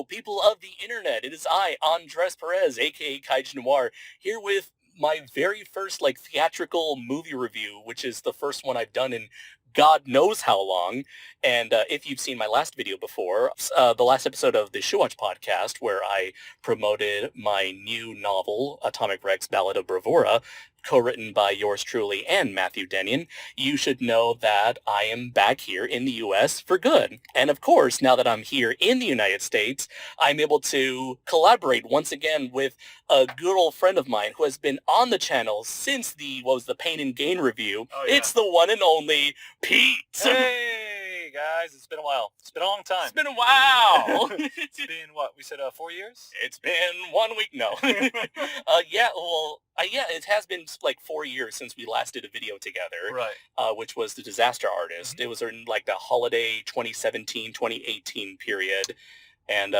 Hello, people of the internet. It is I, Andres Perez, aka KaijuNoir, here with my very first theatrical movie review, which is the first one I've done in God knows how long. And if you've seen my last video before, the last episode of the Shoe Watch podcast, where I promoted my new novel, Atomic Rex Ballad of Bravura, co-written by yours truly and Matthew Denyon, you should know that I am back here in the U.S. for good. And of course, now that I'm here in the United States, I'm able to collaborate once again with a good old friend of mine who has been on the channel since the Pain and Gain review. Oh, yeah. It's the one and only Pete. Hey guys, it's been a while. It's been a long time. It's been a while. It's been what? We said 4 years? It's been 1 week. No. It has been like 4 years since we last did a video together. Right. Which was The Disaster Artist. Mm-hmm. It was in like the holiday 2017, 2018 period. And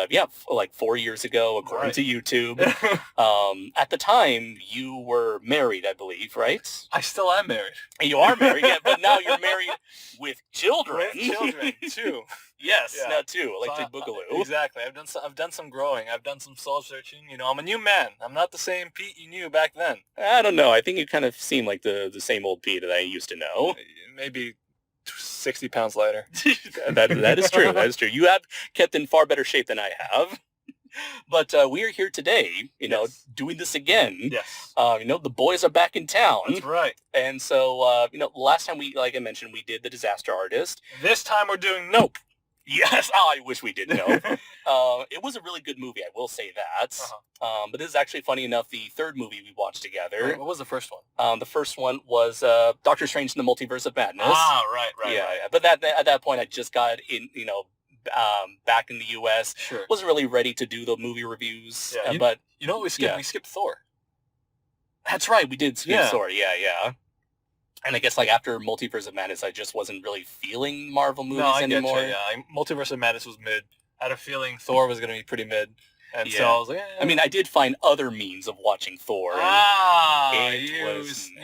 4 years ago, according to YouTube. At the time, you were married, I believe, right? I still am married. You are married, yeah, but now you're married with children. With children, too. Yes, Yeah. now too, Electric Boogaloo. Exactly. I've done some growing. I've done some soul searching. You know, I'm a new man. I'm not the same Pete you knew back then. I don't know. I think you kind of seem like the same old Pete that I used to know. Maybe 60 pounds lighter. that is true. That is true. You have kept in far better shape than I have. But we are here today, doing this again. Yes. The boys are back in town. That's right. And so, last time like I mentioned, we did The Disaster Artist. This time we're doing Nope. Yes. Oh, I wish we did Nope. It was a really good movie, I will say that. Uh-huh. But this is actually, funny enough, the third movie we watched together. What was the first one? The first one was Doctor Strange in the Multiverse of Madness. Ah, right. Yeah. But at that point, I just got in, back in the U.S. Sure. Wasn't really ready to do the movie reviews. Yeah, but you know what we skipped? Yeah. We skipped Thor. That's right. We did skip Yeah. Thor. Yeah. And I guess after Multiverse of Madness, I just wasn't really feeling Marvel movies anymore. Get you, yeah. Multiverse of Madness was mid. I had a feeling Thor was going to be pretty mid. And so I was like, I mean, I did find other means of watching Thor. And you person,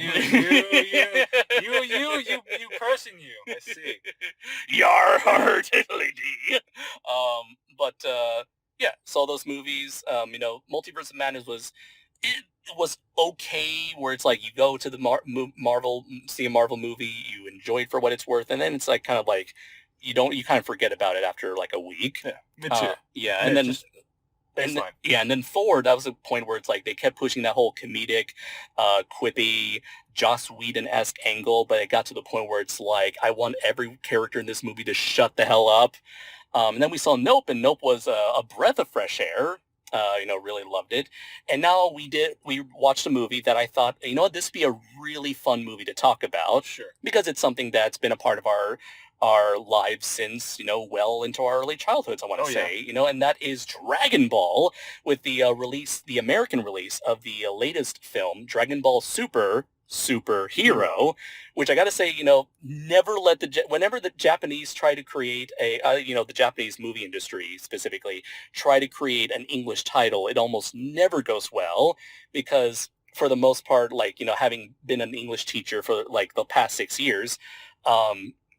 you. I see. Yar heart, lady. Saw those movies. Multiverse of Madness was okay, where it's like you go to the Marvel, see a Marvel movie, you enjoy it for what it's worth, and then it's like kind of like you kind of forget about it after like a week. Yeah, me too. And then. And then Thor, that was a point where it's like they kept pushing that whole comedic, quippy, Joss Whedon-esque angle, but it got to the point where it's like, I want every character in this movie to shut the hell up. And then we saw Nope, and Nope was a breath of fresh air. Really loved it. And now we watched a movie that I thought, this would be a really fun movie to talk about. Sure. Because it's something that's been a part of our lives since, well into our early childhoods, I want to say, and that is Dragon Ball, with the American release of the latest film, Dragon Ball Superhero, which I got to say, never let whenever the Japanese try to create the Japanese movie industry specifically try to create an English title, it almost never goes well, because for the most part, having been an English teacher for the past 6 years,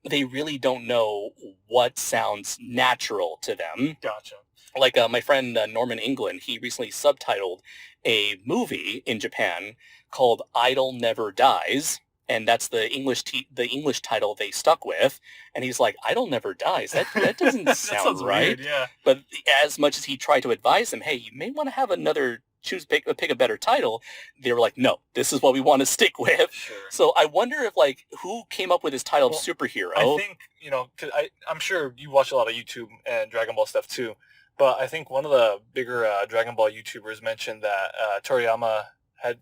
they really don't know what sounds natural to them. Gotcha. My friend Norman England, he recently subtitled a movie in Japan called Idol Never Dies, and that's the English title they stuck with. And he's like, Idol Never Dies? That doesn't that sound right. Weird, yeah. But as much as he tried to advise him, hey, you may want to have another pick a better title, they were like, no, this is what we want to stick with. Sure. So I wonder if who came up with this title of Superhero. I think, cause I'm sure you watch a lot of YouTube and Dragon Ball stuff too, but I think one of the bigger Dragon Ball YouTubers mentioned that Toriyama had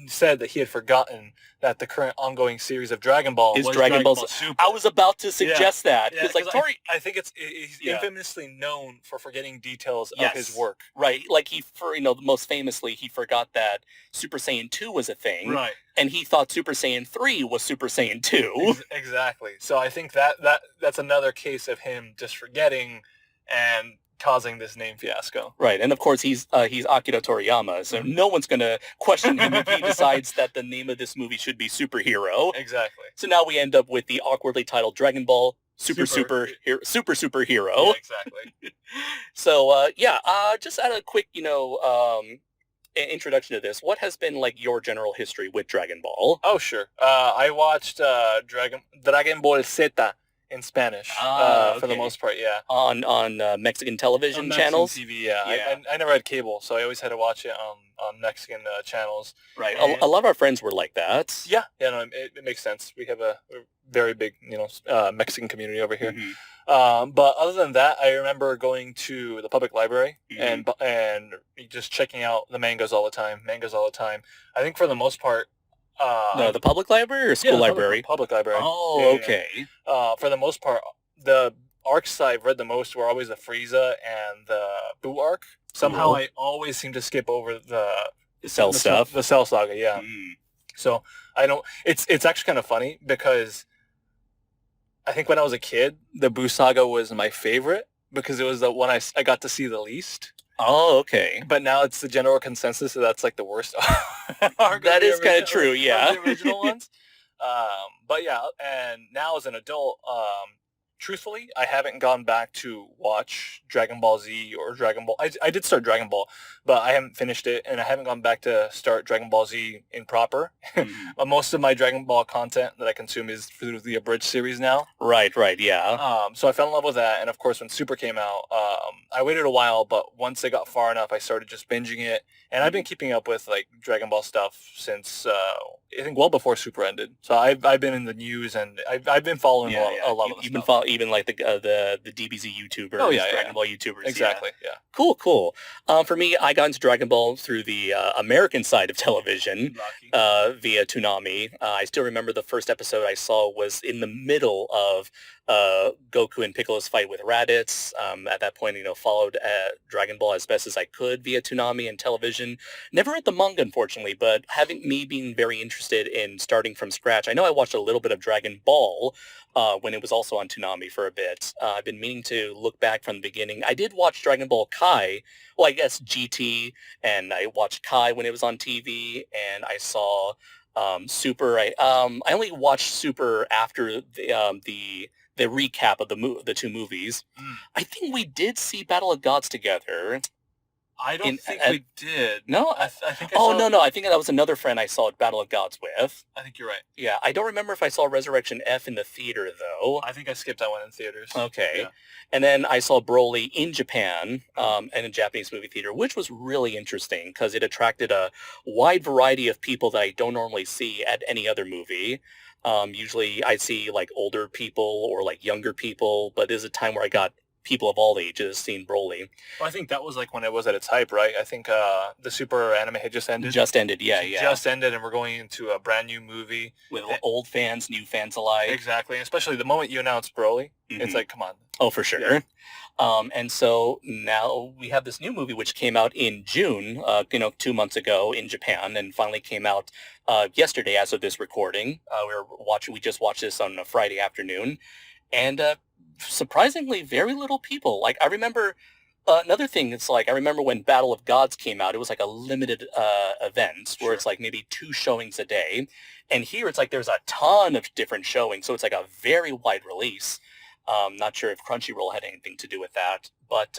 said that he had forgotten that the current ongoing series of Dragon Ball is was Dragon Ball Super. I was about to suggest that. Because I think he's Yeah. infamously known for forgetting details of his work. Right. Most famously, he forgot that Super Saiyan 2 was a thing. Right. And he thought Super Saiyan 3 was Super Saiyan 2. Exactly. So I think that's another case of him just forgetting and causing this name fiasco. Right, and of course he's Akira Toriyama, so no one's going to question him if he decides that the name of this movie should be Superhero. Exactly. So now we end up with the awkwardly titled Dragon Ball superhero. Yeah, exactly. So just add a quick, introduction to this. What has been like your general history with Dragon Ball? Oh, sure. I watched Dragon Ball Z in Spanish for the Okay. most part, yeah. On Mexican television On Mexican channels. TV, yeah. Yeah. I never had cable, so I always had to watch it on Mexican channels. Right. And A lot of our friends were like that. yeah, no, it makes sense. We have a very big, Mexican community over here. Mhm. But other than that, I remember going to the public library Mhm. and just checking out the mangas all the time. I think for the most part, No, the public library or school the library? public library. Oh, Yeah. okay. For the most part, the arcs I've read the most were always the Frieza and the Boo arc. Somehow Cool. I always seem to skip over the Cell stuff. The Cell Saga, yeah. Mm. So I don't. It's actually kind of funny because I think when I was a kid, the Boo Saga was my favorite because it was the one I got to see the least. Oh, okay. But now it's the general consensus that that's like the worst arc. That of the is kind of original- true, yeah. of the original ones. But yeah, and now as an adult, truthfully, I haven't gone back to watch Dragon Ball Z or Dragon Ball. I did start Dragon Ball, but I haven't finished it, and I haven't gone back to start Dragon Ball Z in proper. Mhm. Most of my Dragon Ball content that I consume is through the abridged series now. Right, yeah. So I fell in love with that, and of course, when Super came out, I waited a while, but once I got far enough, I started just binging it, and I've been keeping up with like Dragon Ball stuff since I think well before Super ended. So I've been in the news, and I've been following a lot of the You've been stuff. following even like the DBZ YouTubers, Oh, yeah, Dragon yeah. Ball YouTubers. Exactly, yeah. Cool. For me, I got into Dragon Ball through the American side of television via Toonami. I still remember the first episode I saw was in the middle of Goku and Piccolo's fight with Raditz. At that point, followed Dragon Ball as best as I could via Toonami and television. Never read the manga, unfortunately, but having me being very interested in starting from scratch, I know I watched a little bit of Dragon Ball when it was also on Toonami for a bit. I've been meaning to look back from the beginning. I did watch Dragon Ball Kai, well, I guess GT, and I watched Kai when it was on TV, and I saw Super. I only watched Super after the recap of the two movies. Mm. I think we did see Battle of Gods together. I don't think we did. No? I think No. I think that was another friend I saw at Battle of Gods with. I think you're right. Yeah, I don't remember if I saw Resurrection F in the theater, though. I think I skipped that one in theaters. Okay. Yeah. And then I saw Broly in Japan and in a Japanese movie theater, which was really interesting because it attracted a wide variety of people that I don't normally see at any other movie. Usually I see like older people or like younger people, but there's a time where I got people of all ages seeing Broly. Well, I think that was like when it was at its hype, right? I think the Super anime had just ended. Just ended, yeah. Just ended, and we're going into a brand new movie. With old fans, new fans alike. Exactly, and especially the moment you announce Broly, it's like, come on. Oh, for sure. Yeah. And so now we have this new movie which came out in June, 2 months ago in Japan, and finally came out yesterday as of this recording. We just watched this on a Friday afternoon, and surprisingly, very little people. Like I remember another thing. It's like I remember when Battle of Gods came out. It was like a limited event where it's like maybe 2 showings a day, and here it's like there's a ton of different showings. So it's like a very wide release. Not sure if Crunchyroll had anything to do with that, but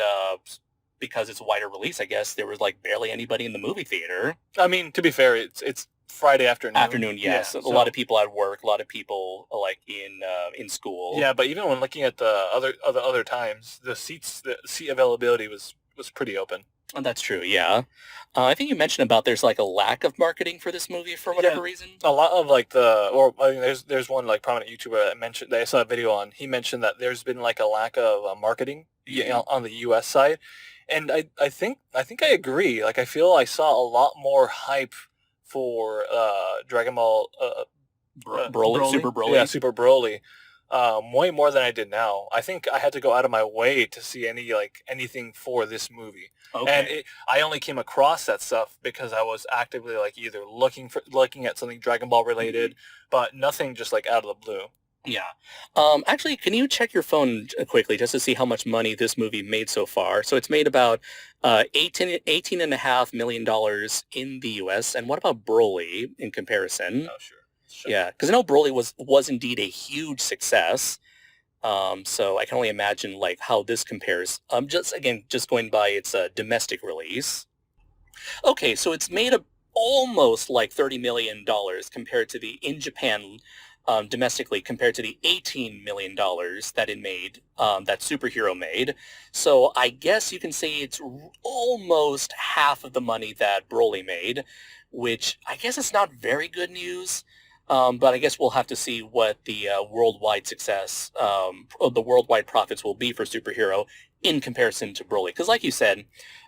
because it's a wider release, I guess there was like barely anybody in the movie theater. I mean, to be fair, it's Friday afternoon. Afternoon, yes. Yeah, a lot of people at work, a lot of people like in school. Yeah, but even when looking at the other times, the seat availability was pretty open. And that's true, yeah. I think you mentioned about there's like a lack of marketing for this movie for whatever reason. A lot of like there's one like prominent YouTuber that mentioned that I saw a video on. He mentioned that there's been like a lack of marketing on the U.S. side, and I think I agree. Like I feel I saw a lot more hype for Dragon Ball Broly, Super Broly. Yeah, Super Broly. Way more than I did now. I think I had to go out of my way to see anything for this movie. Okay. And I only came across that stuff because I was actively like either looking at something Dragon Ball related, but nothing just like out of the blue. Yeah. Actually, can you check your phone quickly just to see how much money this movie made so far? So it's made about $18.5 million in the U.S. And what about Broly in comparison? Oh, sure. Yeah, because I know Broly was indeed a huge success. So I can only imagine like how this compares. Just going by its domestic release. Okay, so it's made almost like $30 million compared to the in Japan domestically compared to the $18 million that it made, that superhero made. So I guess you can say it's almost half of the money that Broly made, which I guess is not very good news. But I guess we'll have to see what the worldwide success, the worldwide profits will be for superhero in comparison to Broly. Because like you said,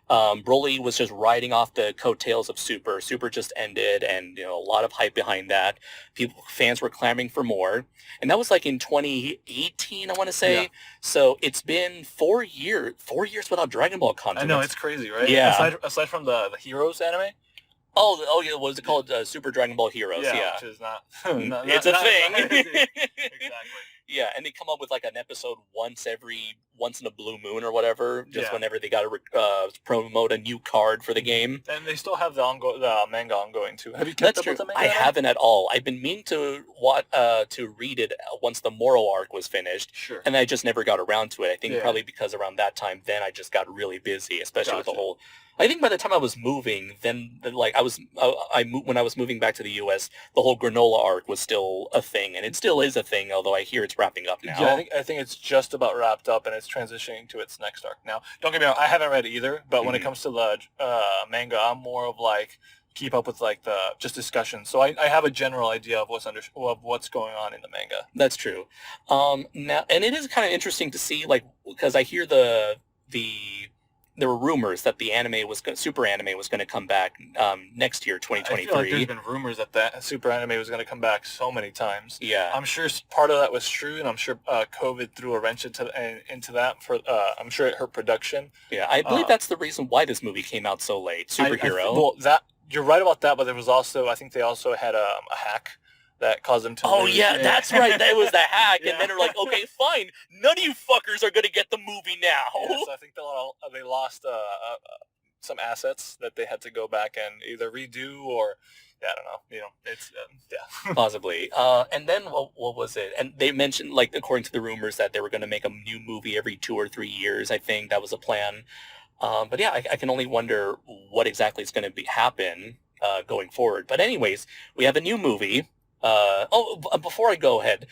Broly was just riding off the coattails of Super. Super just ended, and a lot of hype behind that. Fans were clamoring for more, and that was like in 2018, I want to say. Yeah. So it's been 4 years without Dragon Ball I content. know, it's crazy, right? Yeah. Aside from the Heroes anime. Oh yeah, what was it called? Super Dragon Ball Heroes. Yeah. Which is not. It's a thing. Exactly. Yeah, and they come up with like an episode once in a blue moon or whatever, just Yeah. whenever they got to promote a new card for the game. And they still have the manga ongoing too. Have you kept That's up true. with the manga? I haven't at all. I've been meaning to read it once the Moro arc was finished, Sure. and I just never got around to it. I think Yeah. probably because around that time, then I just got really busy, especially with the Gotcha. whole. I think by the time I was moving, then like when I was moving back to the U.S., the whole granola arc was still a thing, and it still is a thing. Although I hear it's wrapping up now. Yeah, I think it's just about wrapped up and it's transitioning to its next arc now. Don't get me wrong, I haven't read it either, but when it Mhm. comes to the manga, I'm more of like keep up with like the just discussion. So I have a general idea of what's going on in the manga. That's true. Now, and it is kind of interesting to see, like, because I hear the there were rumors that the super anime was going to come back next year, I feel like there's 2023. been rumors that that super anime was going to come back so many times. Yeah, I'm sure part of that was true, and I'm sure COVID threw a wrench into that. I'm sure it hurt production. yeah. I believe that's the reason why this movie came out so late. Superhero. Well, that you're right about that, but there was also I think they also had a hack that caused them to. Oh lose. yeah, that's right. That was the hack, Yeah. and then they're like, okay, fine, none of you fuckers are gonna get the movie now. Yeah, so I think they lost some assets that they had to go back and either redo or I don't know. It's yeah. Possibly. And then what was it? And they mentioned, like, according to the rumors, that they were going to make a new movie every 2 or 3 years. I think that was a plan. But yeah, I can only wonder what exactly is going to happen going forward. But anyways, we have a new movie. Before I go ahead,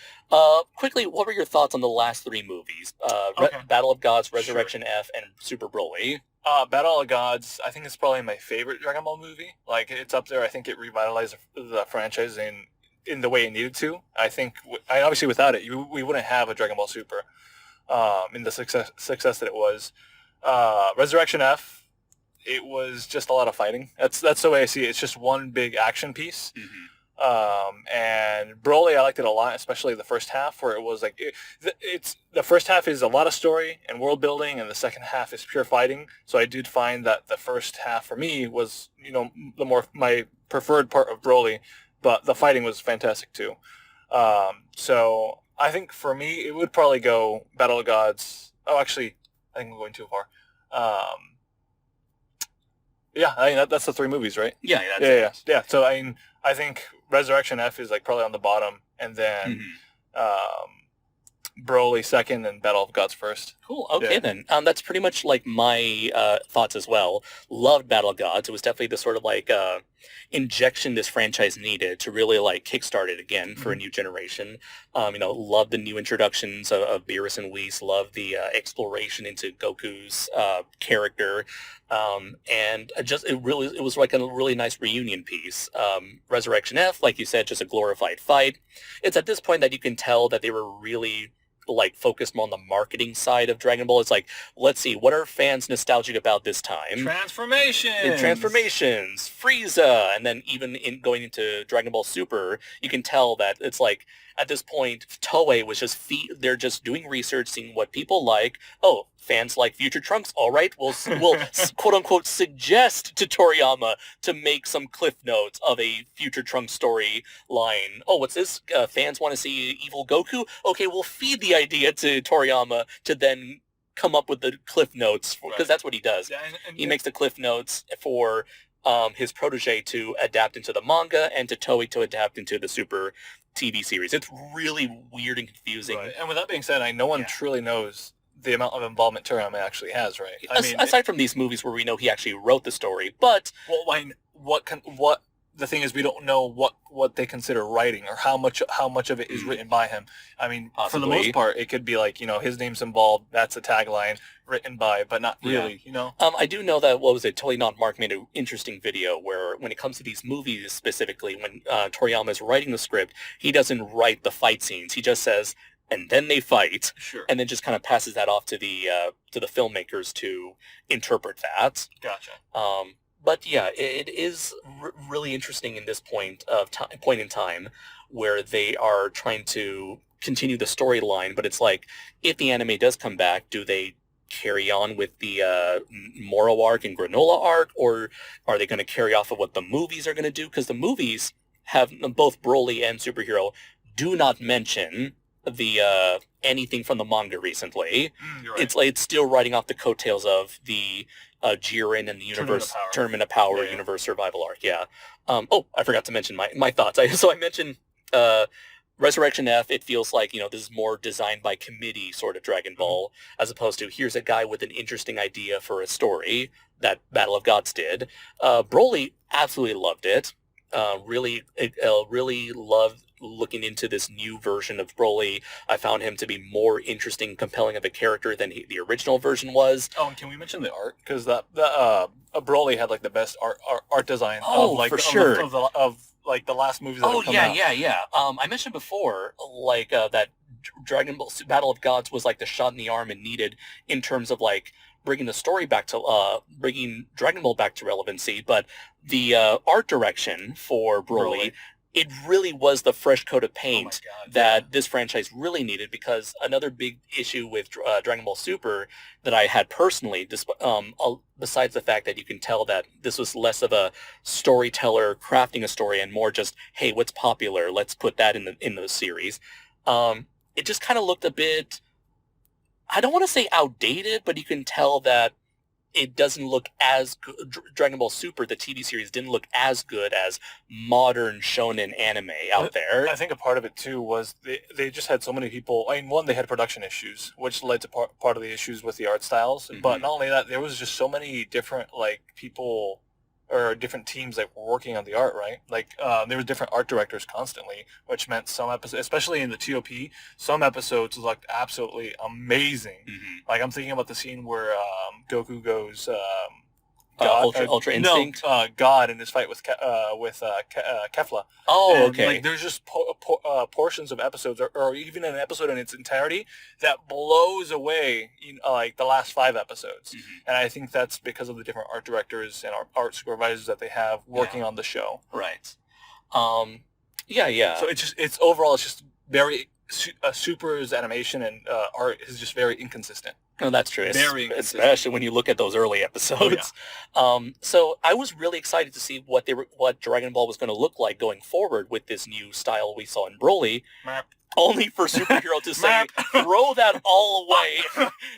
quickly, what were your thoughts on the last three movies? Okay. Battle of Gods, Resurrection F, and Super Broly. Battle of Gods, I think it's probably my favorite Dragon Ball movie. Like it's up there. I think it revitalized the franchise in the way it needed to. I think obviously without it, we wouldn't have a Dragon Ball Super in the success that it was. Resurrection F, it was just a lot of fighting. That's the way I see it. It's just one big action piece. Mm-hmm. And Broly, I liked it a lot, especially the first half, where it was like it's the first half is a lot of story and world building, and the second half is pure fighting. So I did find that the first half for me was my preferred part of Broly, but the fighting was fantastic too. So I think for me it would probably go Battle of Gods. Oh, actually, I think I'm going too far. Yeah, I mean that's the three movies, right? Yeah, that's Yeah. So I think Resurrection F is like probably on the bottom, and then Broly second, and Battle of Gods first. Cool. Okay, Yeah. then. That's pretty much like my thoughts as well. Loved Battle of Gods. It was definitely the sort of like injection this franchise needed to really like kickstart it again for a new generation. Loved the new introductions of Beerus and Whis. Loved the exploration into Goku's character. And it was like a really nice reunion piece. Resurrection F, like you said, just a glorified fight. It's at this point that you can tell that they were really like focused more on the marketing side of Dragon Ball. It's like, let's see, what are fans nostalgic about this time? Transformations, Frieza, and then even in going into Dragon Ball Super, you can tell that it's like at this point, Toei was they're just doing research, seeing what people like. Oh, fans like Future Trunks. All right, we'll quote unquote suggest to Toriyama to make some cliff notes of a Future Trunks storyline. Oh, what's this? Fans want to see evil Goku? Okay, we'll feed the idea to Toriyama to then come up with the cliff notes, because that's what he does. Yeah, He makes the cliff notes for his protege to adapt into the manga and to Toei to adapt into the Super TV series. It's really weird and confusing. Right. And with that being said, no one truly knows the amount of involvement Toriyama actually has, right? Aside from these movies where we know he actually wrote the story, but what the thing is, we don't know what they consider writing or how much of it is written by him. I mean, possibly. For the most part, it could be like, his name's involved. That's a tagline written by, but not really. I do know that Totally Not Mark made an interesting video where when it comes to these movies specifically, when Toriyama is writing the script, he doesn't write the fight scenes. He just says, and then they fight, and then just kind of passes that off to the filmmakers to interpret that. Gotcha. But yeah, it is really interesting in this point in time where they are trying to continue the storyline. But it's like, if the anime does come back, do they carry on with the Moro arc and Granola arc, or are they going to carry off of what the movies are going to do? Because the movies have both Broly and Superhero do not mention the anything from the manga recently. You're right. It's still riding off the coattails of the Jiren and the Tournament of Power Universe Survival arc. Yeah. I forgot to mention my thoughts. I mentioned Resurrection F. It feels like this is more designed by committee sort of Dragon Ball, as opposed to here's a guy with an interesting idea for a story that Battle of Gods did. Broly absolutely loved it. Really loved looking into this new version of Broly. I found him to be more interesting, compelling of a character than the original version was. Oh, and can we mention the art? Because Broly had like the best art design. For sure. Of the last movies that have come out. Yeah. I mentioned before, that Dragon Ball Battle of Gods was like the shot in the arm it needed in terms of like bringing the story back to bringing Dragon Ball back to relevancy, but the art direction for Broly, it really was the fresh coat of paint that this franchise really needed, because another big issue with Dragon Ball Super that I had personally, besides the fact that you can tell that this was less of a storyteller crafting a story and more just, hey, what's popular? Let's put that in the series. It just kind of looked a bit, I don't want to say outdated, but you can tell that it doesn't look as good. Dragon Ball Super, the TV series, didn't look as good as modern shonen anime out there. I think a part of it, too, was they just had so many people. I mean, one, they had production issues, which led to part of the issues with the art styles. Mm-hmm. But not only that, there was just so many different, people or different teams that were working on the art, right? There were different art directors constantly, which meant some episodes, especially in the TOP, some episodes looked absolutely amazing. Mm-hmm. I'm thinking about the scene where Goku goes Ultra Instinct. God in his fight with Kefla. Oh, and, okay. There's just portions of episodes, or even an episode in its entirety, that blows away, the last 5 episodes. Mm-hmm. And I think that's because of the different art directors and art supervisors that they have working on the show. Right. Yeah. So it's overall just very Super's animation and art is just very inconsistent. No, that's true. Very inconsistent. Especially when you look at those early episodes. Oh, yeah. So I was really excited to see what Dragon Ball was going to look like going forward with this new style we saw in Broly. Only for Superhero to say, throw that all away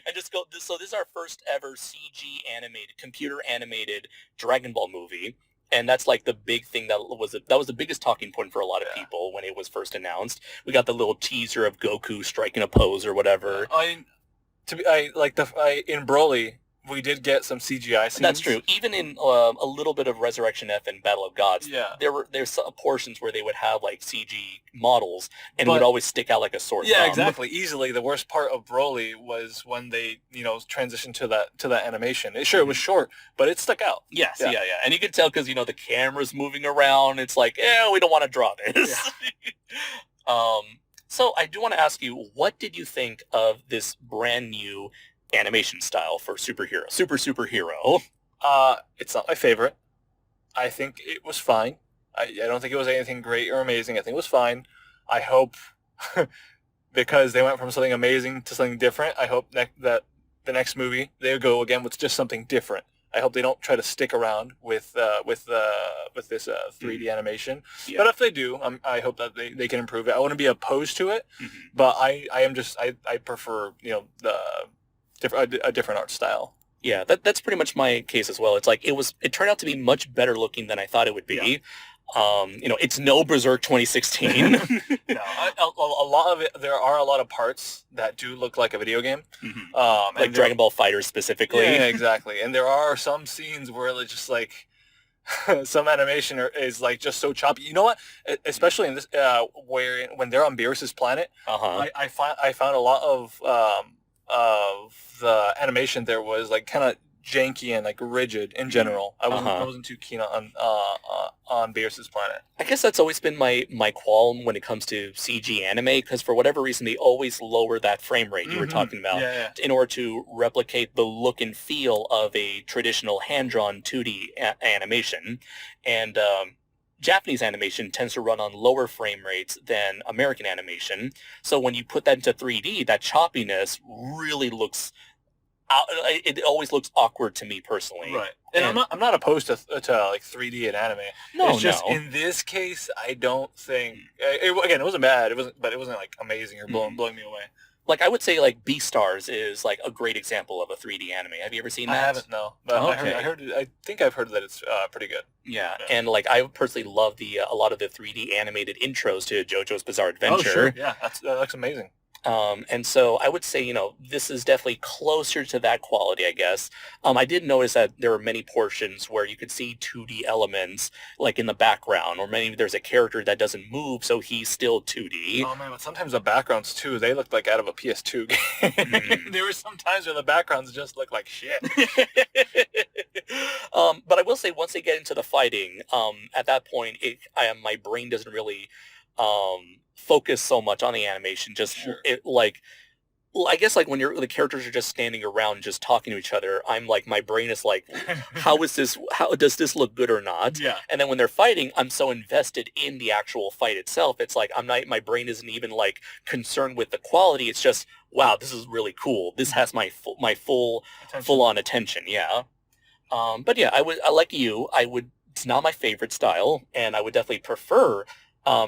and just go. So this is our first ever CG animated, computer animated Dragon Ball movie. And that's like the big thing that was the biggest talking point for a lot of people when it was first announced. We got the little teaser of Goku striking a pose or whatever. In Broly, we did get some CGI scenes. That's true. Even in a little bit of Resurrection F and Battle of Gods, there's portions where they would have CG models and it would always stick out like a sore thumb. Yeah, exactly. Easily, the worst part of Broly was when they transitioned to that animation. It was short, but it stuck out. Yes, yeah. And you could tell because the camera's moving around. It's like, we don't want to draw this. Yeah. So I do want to ask you, what did you think of this brand new animation style for Superhero? Superhero. It's not my favorite. I think it was fine. I don't think it was anything great or amazing. I think it was fine. I hope, because they went from something amazing to something different, I hope that the next movie, they go again with just something different. I hope they don't try to stick around with this 3D animation. Yeah. But if they do, I hope that they can improve it. I wouldn't be opposed to it, but I prefer a different art style. Yeah, that's pretty much my case as well. It's like it turned out to be much better looking than I thought it would be. It's no Berserk 2016. No, a lot of it. There are a lot of parts that do look like a video game, Mhm. Like and Dragon Ball Fighters specifically. yeah, exactly. And there are some scenes where it's just like some animation is like just so choppy. You know what? Especially in this, where when they're on Beerus's planet, Uh-huh. I found a lot of the animation there was like kind of janky and like rigid in general. I Uh-huh. wasn't too keen on Beerus's planet. I guess that's always been my qualm when it comes to CG anime, because for whatever reason they always lower that frame rate you were talking about Yeah, in order to replicate the look and feel of a traditional hand-drawn 2D animation. And Japanese animation tends to run on lower frame rates than American animation. So when you put that into 3D, that choppiness really looks it always looks awkward to me personally. right. And I'm not opposed to like 3D and anime. No, It's just no. in this case, I don't think again it wasn't bad. But it wasn't like amazing or blowing me away. Like I would say like Beastars is like a great example of a 3D anime. Have you ever seen I that? haven't, no, but Okay. I heard I think I've heard that it's pretty good. Yeah, Yeah. and like I personally love the a lot of the 3D animated intros to JoJo's Bizarre Adventure. Oh, sure. Yeah, that looks amazing. And so I would say, this is definitely closer to that quality, I guess. I did notice that there were many portions where you could see 2D elements like in the background, or maybe there's a character that doesn't move, so he's still 2D. Oh man, but sometimes the backgrounds too, they look like out of a PS2 game. There were some times where the backgrounds just look like shit. But I will say once they get into the fighting, at that point, my brain doesn't really focus so much on the animation. Just Sure. I guess like when the characters are just standing around just talking to each other, I'm like my brain is like, how does this look good or not? Yeah. And then when they're fighting, I'm so invested in the actual fight itself. It's like my brain isn't even like concerned with the quality. It's just, wow, this is really cool. This has my full on attention. Yeah. But yeah, I like you. It's not my favorite style, and I would definitely prefer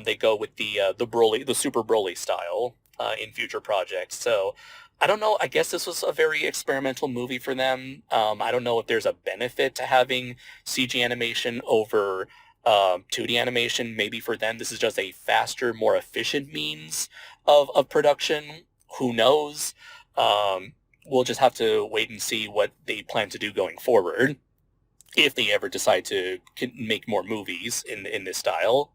they go with the Super Broly style in future projects. So I don't know. I guess this was a very experimental movie for them. I don't know if there's a benefit to having CG animation over 2D animation. Maybe for them, this is just a faster, more efficient means of production. Who knows? We'll just have to wait and see what they plan to do going forward, if they ever decide to make more movies in this style.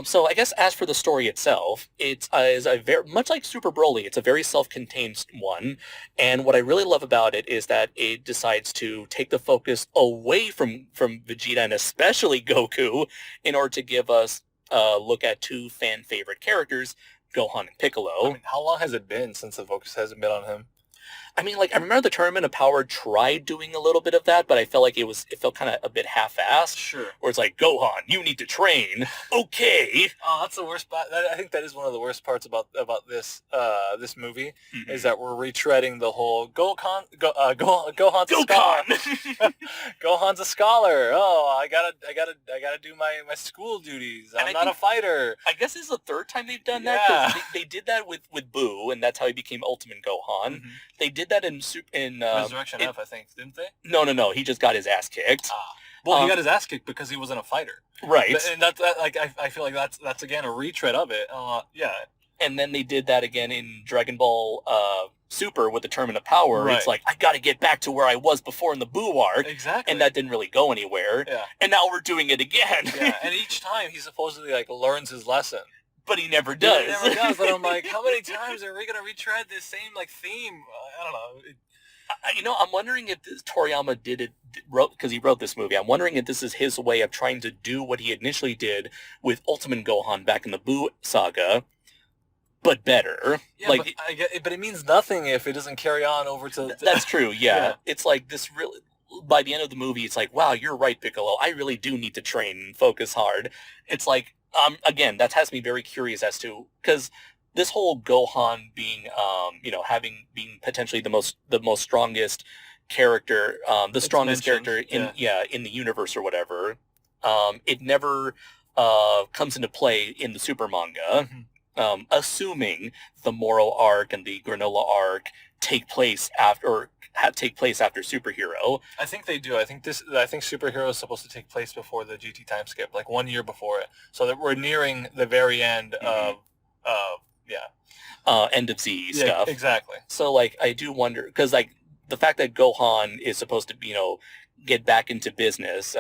So I guess as for the story itself, it is a very much like Super Broly. It's a very self-contained one, and what I really love about it is that it decides to take the focus away from Vegeta and especially Goku in order to give us a look at two fan favorite characters, Gohan and Piccolo. I mean, how long has it been since the focus hasn't been on him? I mean, like, I remember the Tournament of Power tried doing a little bit of that, but I felt like it felt kind of a bit half-assed. Sure. Where it's like, Gohan, you need to train. Okay. Oh, that's the worst part. I think that is one of the worst parts about this this movie is that we're retreading the whole Gohan's a scholar. Gohan's a scholar. Oh, I gotta do my school duties. I'm not a fighter. I guess this is the third time they've done that, because they did that with Boo, and that's how he became Ultimate Gohan. They did that in Resurrection F, I think, didn't they? No. He just got his ass kicked. Well, he got his ass kicked because he wasn't a fighter. Right. And I feel like that's again a retread of it. Yeah. And then they did that again in Dragon Ball Super with the Tournament of Power. Right. It's like, I got to get back to where I was before in the Boo arc. Exactly. And that didn't really go anywhere. Yeah. And now we're doing it again. Yeah. And each time he supposedly like learns his lesson. But he never does. He never does. But I'm like, how many times are we going to retread this same like theme? I don't know. I'm wondering if Toriyama wrote because he wrote this movie. I'm wondering if this is his way of trying to do what he initially did with Ultimate Gohan back in the Boo saga, but better. Yeah, like, but it means nothing if it doesn't carry on over to. That's true. Yeah. It's like this really. By the end of the movie, it's like, wow, you're right, Piccolo. I really do need to train and focus hard. It's like, again, that has me very curious as to, because this whole Gohan being, being potentially the most strongest character, the strongest character in the universe or whatever, it never comes into play in the Super manga. Assuming the Moro arc and the Granola arc take place after, or take place after Superhero. I think they do. I think Superhero is supposed to take place before the GT time skip, like 1 year before it, so that we're nearing the very end of End of Z stuff. Exactly. So like I do wonder, because like the fact that Gohan is supposed to get back into business,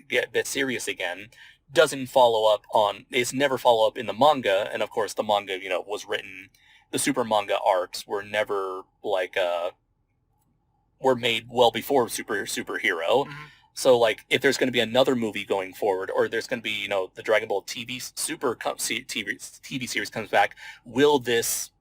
get a bit serious again, doesn't follow up on, it's never follow up in the manga, and of course the manga was written, the super manga arcs were never were made well before Superhero. Mm-hmm. So like if there's going to be another movie going forward, or there's going to be the Dragon Ball TV series comes back, will this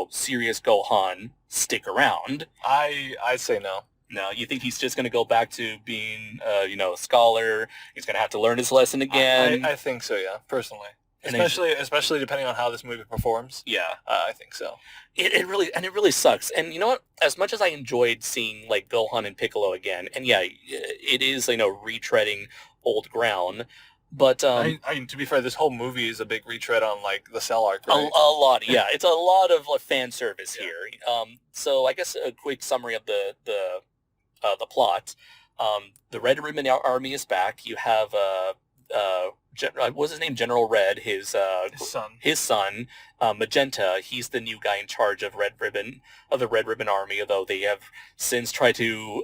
serious Gohan stick around? I say no. No, you think he's just going to go back to being a scholar? He's going to have to learn his lesson again? I think so, yeah, personally. Especially depending on how this movie performs. Yeah, I think so. It really sucks. And you know what? As much as I enjoyed seeing like Gohan and Piccolo again, and yeah, it is retreading old ground. But to be fair, this whole movie is a big retread on like the Cell arc, right? A lot, yeah. It's a lot of fan service here. So I guess a quick summary of the plot. The Red Ribbon Army is back. You have what's his name? General Red, his son, Magenta. He's the new guy in charge of the Red Ribbon Army, although they have since tried to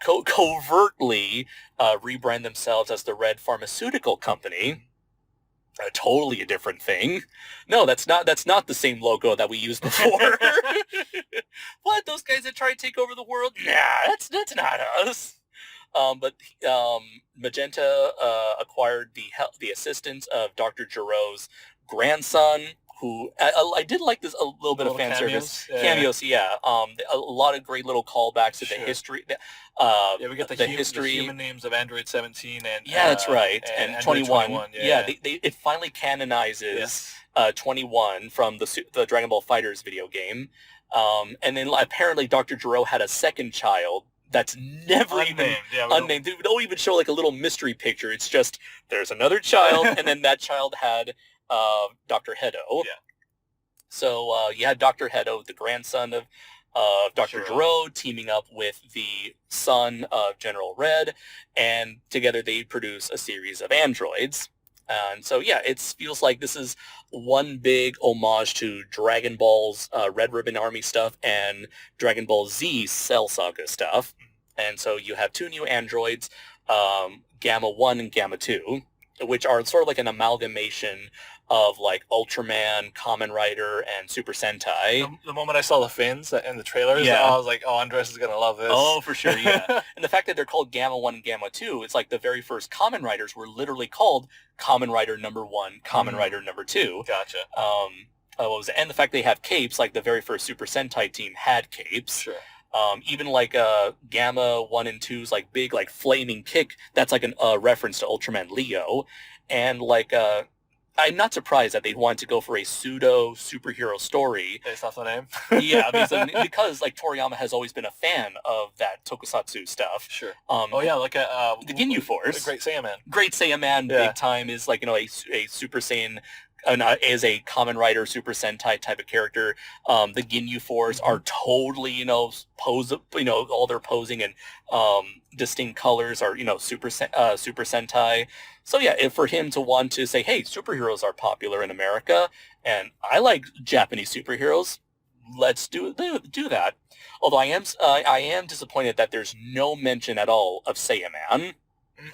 covertly rebrand themselves as the Red Pharmaceutical Company. Totally a different thing. No, that's not the same logo that we used before. What, those guys that try to take over the world? Nah, that's not us. But Magenta acquired the assistance of Dr. Giroux's grandson, who I did like this a little bit of fan service cameos. Yeah. A lot of great little callbacks to the history. We got the history, the human names of Android 17 and that's right, and 21. They it finally canonizes 21 from the Dragon Ball FighterZ video game, and then apparently Dr. Giroux had a second child that's never unnamed. They don't even show like a little mystery picture. It's just there's another child, and then that child had Dr. Hedo. Yeah. So you had Dr. Hedo, the grandson of Dr. Giroux, teaming up with the son of General Red, and together they produce a series of androids. And so, yeah, it feels like this is one big homage to Dragon Ball's Red Ribbon Army stuff and Dragon Ball Z Cell Saga stuff. And so you have two new androids, Gamma 1 and Gamma 2, which are sort of like an amalgamation of like Ultraman, Kamen Rider, and Super Sentai. The moment I saw the fins and the trailers, I was like, oh, Andres is going to love this. Oh, for sure, yeah. And the fact that they're called Gamma 1 and Gamma 2, it's like the very first Kamen Riders were literally called Kamen Rider number 1, Kamen Rider number 2. Gotcha. What was it? And the fact they have capes, like the very first Super Sentai team had capes. Sure. Even like Gamma 1 and 2's like big like flaming kick, that's like a reference to Ultraman Leo. And like I'm not surprised that they wanted to go for a pseudo superhero story. Based off the name? Yeah, because like Toriyama has always been a fan of that tokusatsu stuff. Sure. Like the Ginyu Force. Great Saiyaman. Great Saiyaman, big time, is like a Super Saiyan. Is a Kamen Rider Super Sentai type of character. The Ginyu Force are totally, all their posing and distinct colors are, Super Sentai. So yeah, for him to want to say, hey, superheroes are popular in America, and I like Japanese superheroes, let's do that. Although I am disappointed that there's no mention at all of Saiyaman.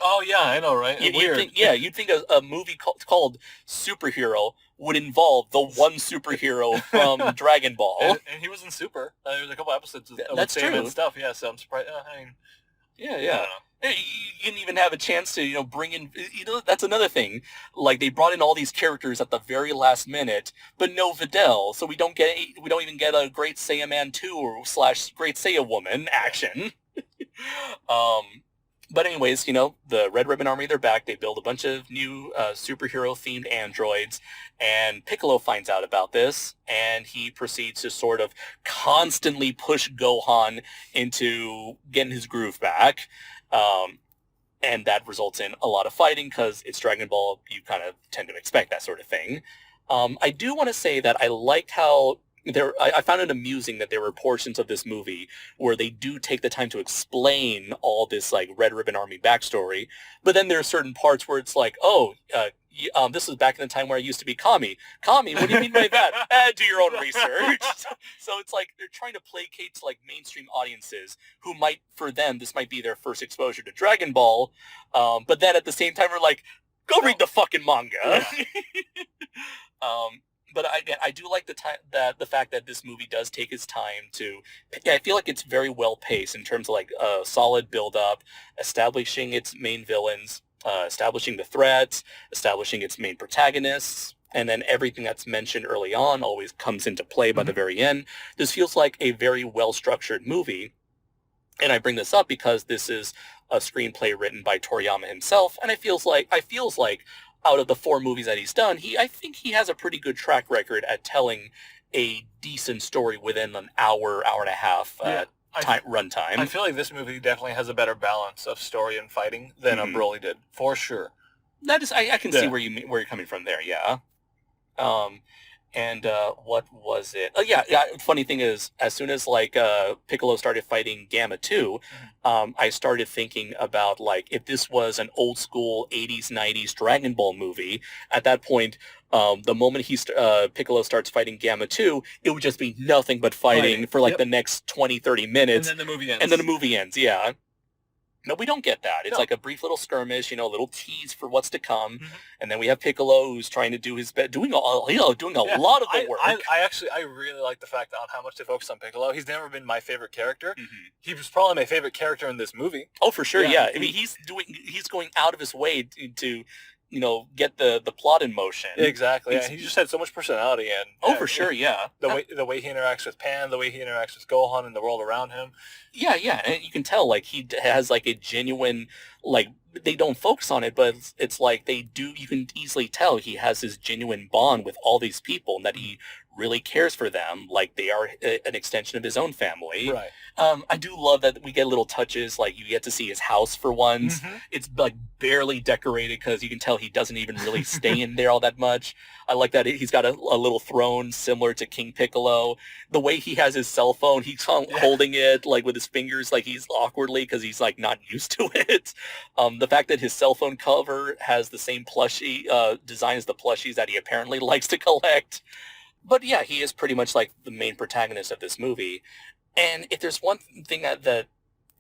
Oh yeah, I know, right? You'd think a movie called Superhero would involve the one superhero from Dragon Ball. And he was in Super. There was a couple episodes with that's Sam true. And stuff. Yeah, so I'm surprised. Yeah. You didn't even have a chance to, bring in, that's another thing. Like, they brought in all these characters at the very last minute, but no Videl, so we don't even get a Great Saiyaman 2 or / Great Saiyawoman action. But anyways, the Red Ribbon Army, they're back. They build a bunch of new superhero-themed androids, and Piccolo finds out about this, and he proceeds to sort of constantly push Gohan into getting his groove back. And that results in a lot of fighting, because it's Dragon Ball. You kind of tend to expect that sort of thing. I do want to say that I liked how I found it amusing that there were portions of this movie where they do take the time to explain all this like Red Ribbon Army backstory, but then there are certain parts where it's like, oh, this was back in the time where I used to be Kami. Kami, what do you mean by that? Do your own research. So it's like they're trying to placate to like mainstream audiences who might, for them, this might be their first exposure to Dragon Ball, but then at the same time, we're like, go read the fucking manga. Yeah. But again, I do like the fact that this movie does take its time to. I feel like it's very well paced in terms of like a solid build up, establishing its main villains, establishing the threats, establishing its main protagonists, and then everything that's mentioned early on always comes into play by the very end. This feels like a very well structured movie, and I bring this up because this is a screenplay written by Toriyama himself, and I feels like out of the 4 movies that he's done, I think he has a pretty good track record at telling a decent story within an hour and a half runtime. I feel like this movie definitely has a better balance of story and fighting than Broly did, for sure. That is, I can see where you're coming from there, yeah. And what was it? Oh yeah. Funny thing is, as soon as like Piccolo started fighting Gamma 2, I started thinking about like if this was an old school 80s 90s Dragon Ball movie. At that point, the moment Piccolo starts fighting Gamma 2, it would just be nothing but fighting for like the next 20-30 minutes, and then the movie ends. Yeah. No, we don't get that. It's like a brief little skirmish, a little tease for what's to come, and then we have Piccolo who's trying to do his best, doing a lot of the work. I really like the fact on how much they focus on Piccolo. He's never been my favorite character. He was probably my favorite character in this movie. Oh, for sure, yeah. I mean, he's going out of his way to get the plot in motion. Exactly. He just had so much personality, and for sure, yeah. The way he interacts with Pan, the way he interacts with Gohan and the world around him. Yeah, and you can tell like he has like a genuine, like they don't focus on it, but it's like they do. You can easily tell he has this genuine bond with all these people, and that he really cares for them, like they are an extension of his own family. Right. I do love that we get little touches, like you get to see his house for once. It's like barely decorated because you can tell he doesn't even really stay in there all that much. I like that he's got a little throne similar to King Piccolo. The way he has his cell phone, he's holding it like with his fingers, like he's awkwardly because he's like not used to it. The fact that his cell phone cover has the same plushie design as the plushies that he apparently likes to collect. But yeah, he is pretty much like the main protagonist of this movie. And if there's one thing that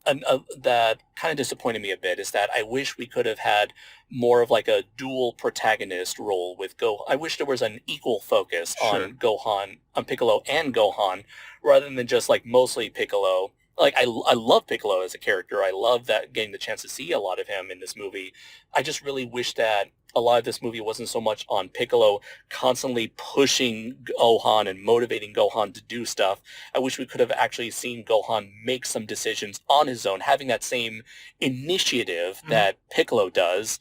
kind of disappointed me a bit, is that I wish we could have had more of like a dual protagonist role with Gohan. I wish there was an equal focus on Piccolo and Gohan, rather than just like mostly Piccolo. Like I love Piccolo as a character. I love that getting the chance to see a lot of him in this movie. I just really wish that a lot of this movie wasn't so much on Piccolo constantly pushing Gohan and motivating Gohan to do stuff. I wish we could have actually seen Gohan make some decisions on his own, having that same initiative that Piccolo does.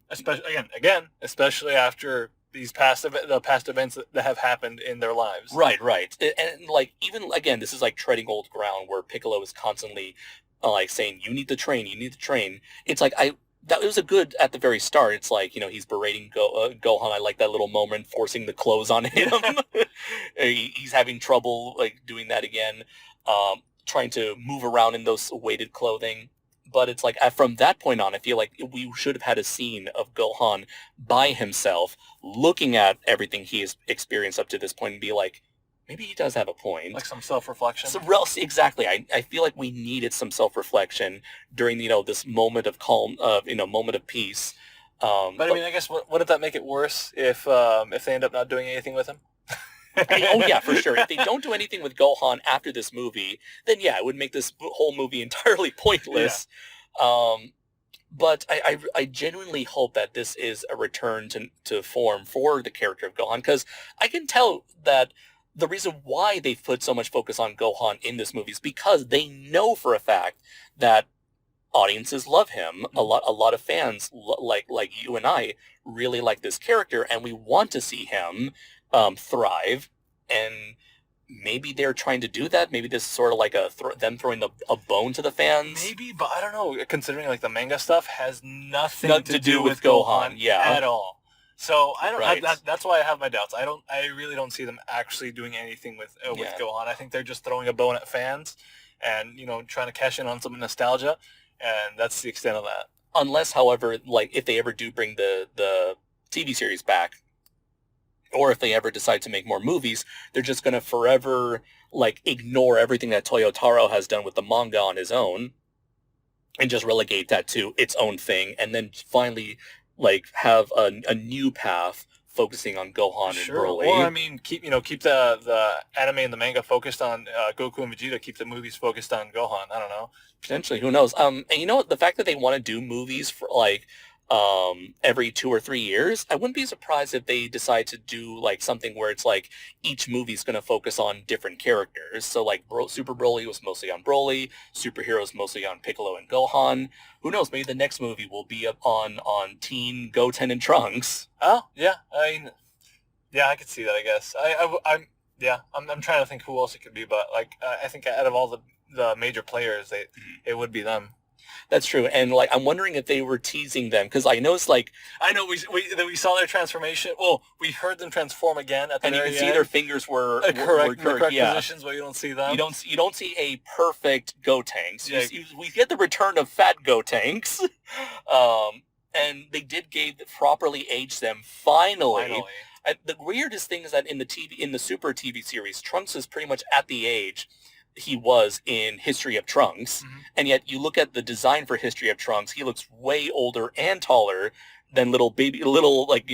Especially after the past events that have happened in their lives. Right. And like, even again, this is like treading old ground where Piccolo is constantly like saying, you need to train. It's like, that was a good at the very start. It's like, he's berating Gohan. I like that little moment, forcing the clothes on him. He's having trouble like doing that again, trying to move around in those weighted clothing. But it's like from that point on, I feel like we should have had a scene of Gohan by himself, looking at everything he has experienced up to this point, and be like, maybe he does have a point. Like some self-reflection. Exactly. I feel like we needed some self-reflection during, this moment of calm, moment of peace. But I mean, I guess, wouldn't that make it worse if they end up not doing anything with him? Oh, yeah, for sure. If they don't do anything with Gohan after this movie, then yeah, it would make this whole movie entirely pointless. Yeah. But I genuinely hope that this is a return to form for the character of Gohan, because I can tell that the reason why they put so much focus on Gohan in this movie is because they know for a fact that audiences love him. A lot of fans like you and I really like this character, and we want to see him thrive. And maybe they're trying to do that. Maybe this is sort of like them throwing a bone to the fans. Maybe, but I don't know. Considering like the manga stuff has nothing to do with Gohan yeah, at all. So I don't. Right. That's why I have my doubts. I really don't see them actually doing anything with Yeah. Gohan. I think they're just throwing a bone at fans, and trying to cash in on some nostalgia, and that's the extent of that. Unless, however, like if they ever do bring the TV series back, or if they ever decide to make more movies, they're just gonna forever like ignore everything that Toyotaro has done with the manga on his own and just relegate that to its own thing, and then finally like have a new path focusing on Gohan and Sure. Or I Broly. mean, keep the anime and the manga focused on Goku and Vegeta. Keep the movies focused on Gohan. I don't know. Potentially, who knows? And you know what? The fact that they want to do movies for like every 2 or 3 years, I wouldn't be surprised if they decide to do like something where it's like each movie's going to focus on different characters. So like Super Broly was mostly on Broly, Superheroes mostly on Piccolo and Gohan. Who knows? Maybe the next movie will be up on Teen Goten and Trunks. Oh yeah. I mean, yeah, I could see that. I guess. I'm yeah. I'm trying to think who else it could be, but like I think out of all the major players, it would be them. That's true, and like I'm wondering if they were teasing them because I know it's like, I know we saw their transformation. Well, we heard them transform again at the and you very can see end. their fingers were Correct, in the correct yeah. positions, but you don't see them. You don't see a perfect Gotenks. Yeah. We get the return of fat Gotenks, and they did properly age them finally. Finally. The weirdest thing is that in the Super TV series, Trunks is pretty much at the age he was in History of Trunks, Mhm. and yet you look at the design for History of Trunks, he looks way older and taller than little like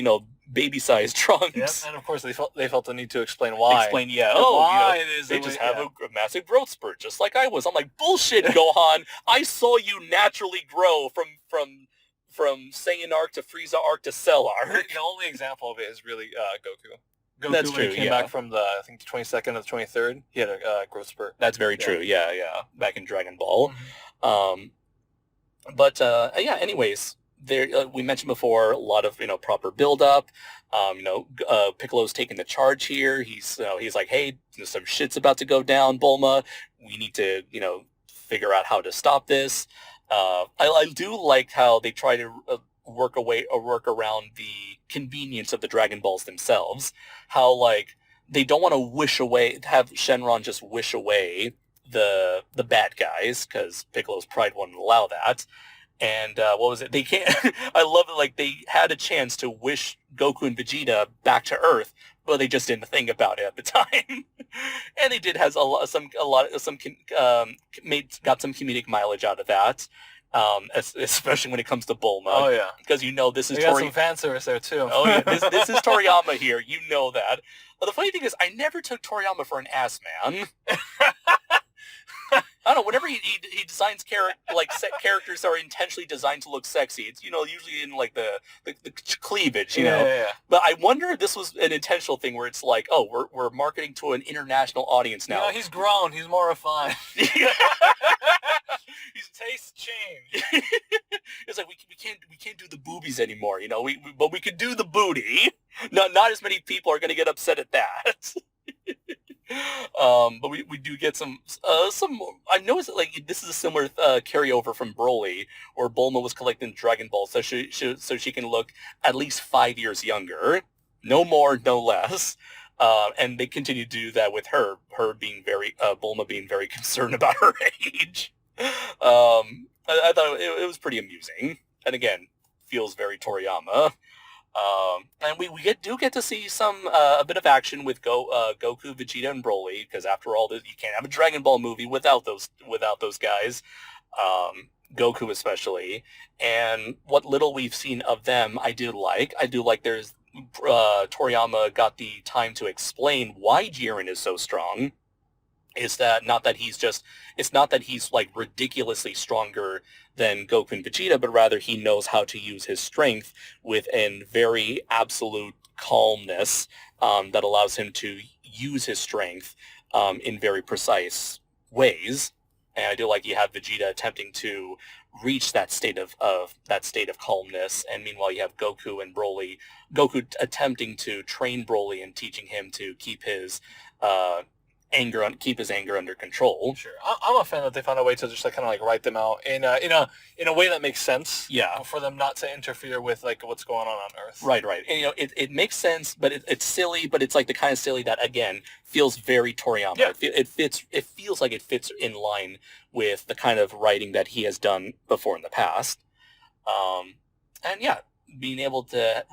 baby-sized Trunks. Yep, and of course they felt the need to explain why. Explain, yeah. Why it is they the just way- have yeah. a massive growth spurt, just like I was. I'm like, bullshit, Gohan. I saw you naturally grow from Saiyan arc to Frieza arc to Cell arc. The only example of it is really Goku. Goku, That's when he true, came yeah. back from the, I think, the 22nd or the 23rd, he had a growth spurt. That's very Yeah. true. Yeah. Back in Dragon Ball. Mhm. But yeah. Anyways, there we mentioned before a lot of proper build up. Piccolo's taking the charge here. He's like, hey, some shit's about to go down, Bulma. We need to figure out how to stop this. I do like how they try to work around the convenience of the Dragon Balls themselves. How like they don't want to have Shenron just wish away the bad guys because Piccolo's pride wouldn't allow that. And what was it? They can't. I love it. Like they had a chance to wish Goku and Vegeta back to Earth, but they just didn't think about it at the time. And they did got some comedic mileage out of that. Especially when it comes to Bulma. Oh yeah, because this is they got some fan service there too. Oh yeah, this is Toriyama here. You know that. But the funny thing is, I never took Toriyama for an ass man. I don't know. Whenever he designs characters that are intentionally designed to look sexy, it's usually in like the cleavage, Yeah. But I wonder if this was an intentional thing where it's like, oh, we're marketing to an international audience now. He's grown. He's more refined. His tastes change. It's like we can't do the boobies anymore, but we could do the booty. Not as many people are going to get upset at that. But we do get some. I noticed that like this is a similar carryover from Broly, where Bulma was collecting Dragon Balls so she can look at least 5 years younger, no more, no less. And they continue to do that with her being Bulma being very concerned about her age. I thought it was pretty amusing, and again, feels very Toriyama. And we do get to see a bit of action with Goku, Vegeta, and Broly, because after all, you can't have a Dragon Ball movie without those guys, Goku especially. And what little we've seen of them, I do like. There's Toriyama got the time to explain why Jiren is so strong. It's not that he's like ridiculously stronger than Goku and Vegeta, but rather he knows how to use his strength with a very absolute calmness that allows him to use his strength in very precise ways. And I do like you have Vegeta attempting to reach that state of calmness, and meanwhile you have Goku and Broly. Goku attempting to train Broly and teaching him to keep his keep his anger under control. Sure, I'm a fan that they found a way to just like kind of like write them out in a way that makes sense. Yeah. For them not to interfere with like what's going on Earth. Right. And, it makes sense, but it's silly, but it's like the kind of silly that, again, feels very Toriyama. Yeah. It feels like it fits in line with the kind of writing that he has done before in the past. And yeah, being able to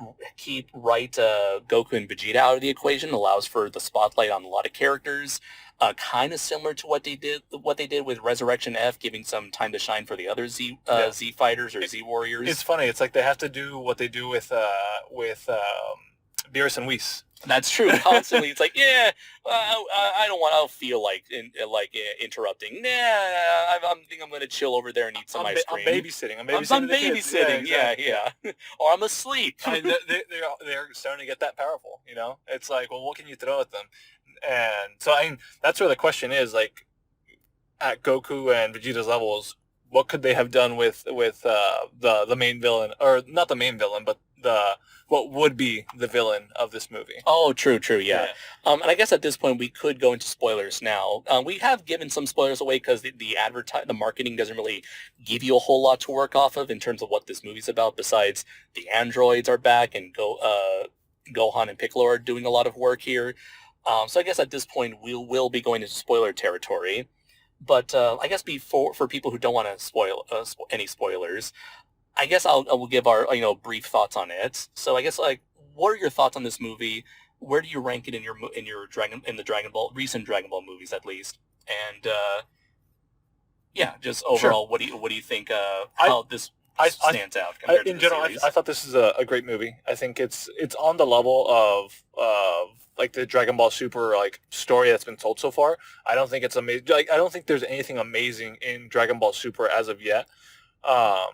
write Goku and Vegeta out of the equation allows for the spotlight on a lot of characters. Kind of similar to what they did with Resurrection F, giving some time to shine for the other Z fighters or Z warriors. It's funny. It's like they have to do what they do with Beerus and Whis. That's true. Constantly, it's like, yeah, I don't want. I'll feel like interrupting. Nah, I think I'm gonna chill over there and eat some ice cream. I'm babysitting. I'm babysitting. Yeah. Or I'm asleep. I mean, they're starting to get that powerful. You know, it's like, well, what can you throw at them? And so I mean, that's where the question is, like, at Goku and Vegeta's levels, what could they have done with the main villain, or not the main villain, but what would be the villain of this movie? Oh, true, yeah. And I guess at this point we could go into spoilers now. We have given some spoilers away because the marketing doesn't really give you a whole lot to work off of in terms of what this movie's about. Besides, the androids are back and Gohan and Piccolo are doing a lot of work here. So I guess at this point we will be going into spoiler territory. But I guess for people who don't want to spoil any spoilers, I guess I will give our brief thoughts on it. So I guess, like, what are your thoughts on this movie? Where do you rank it in the Dragon Ball recent Dragon Ball movies, at least? And yeah, just overall, sure. What do you think how this stands out compared to the series? I thought this is a great movie. I think it's on the level of like the Dragon Ball Super like story that's been told so far. I don't think it's amazing. Like, I don't think there's anything amazing in Dragon Ball Super as of yet.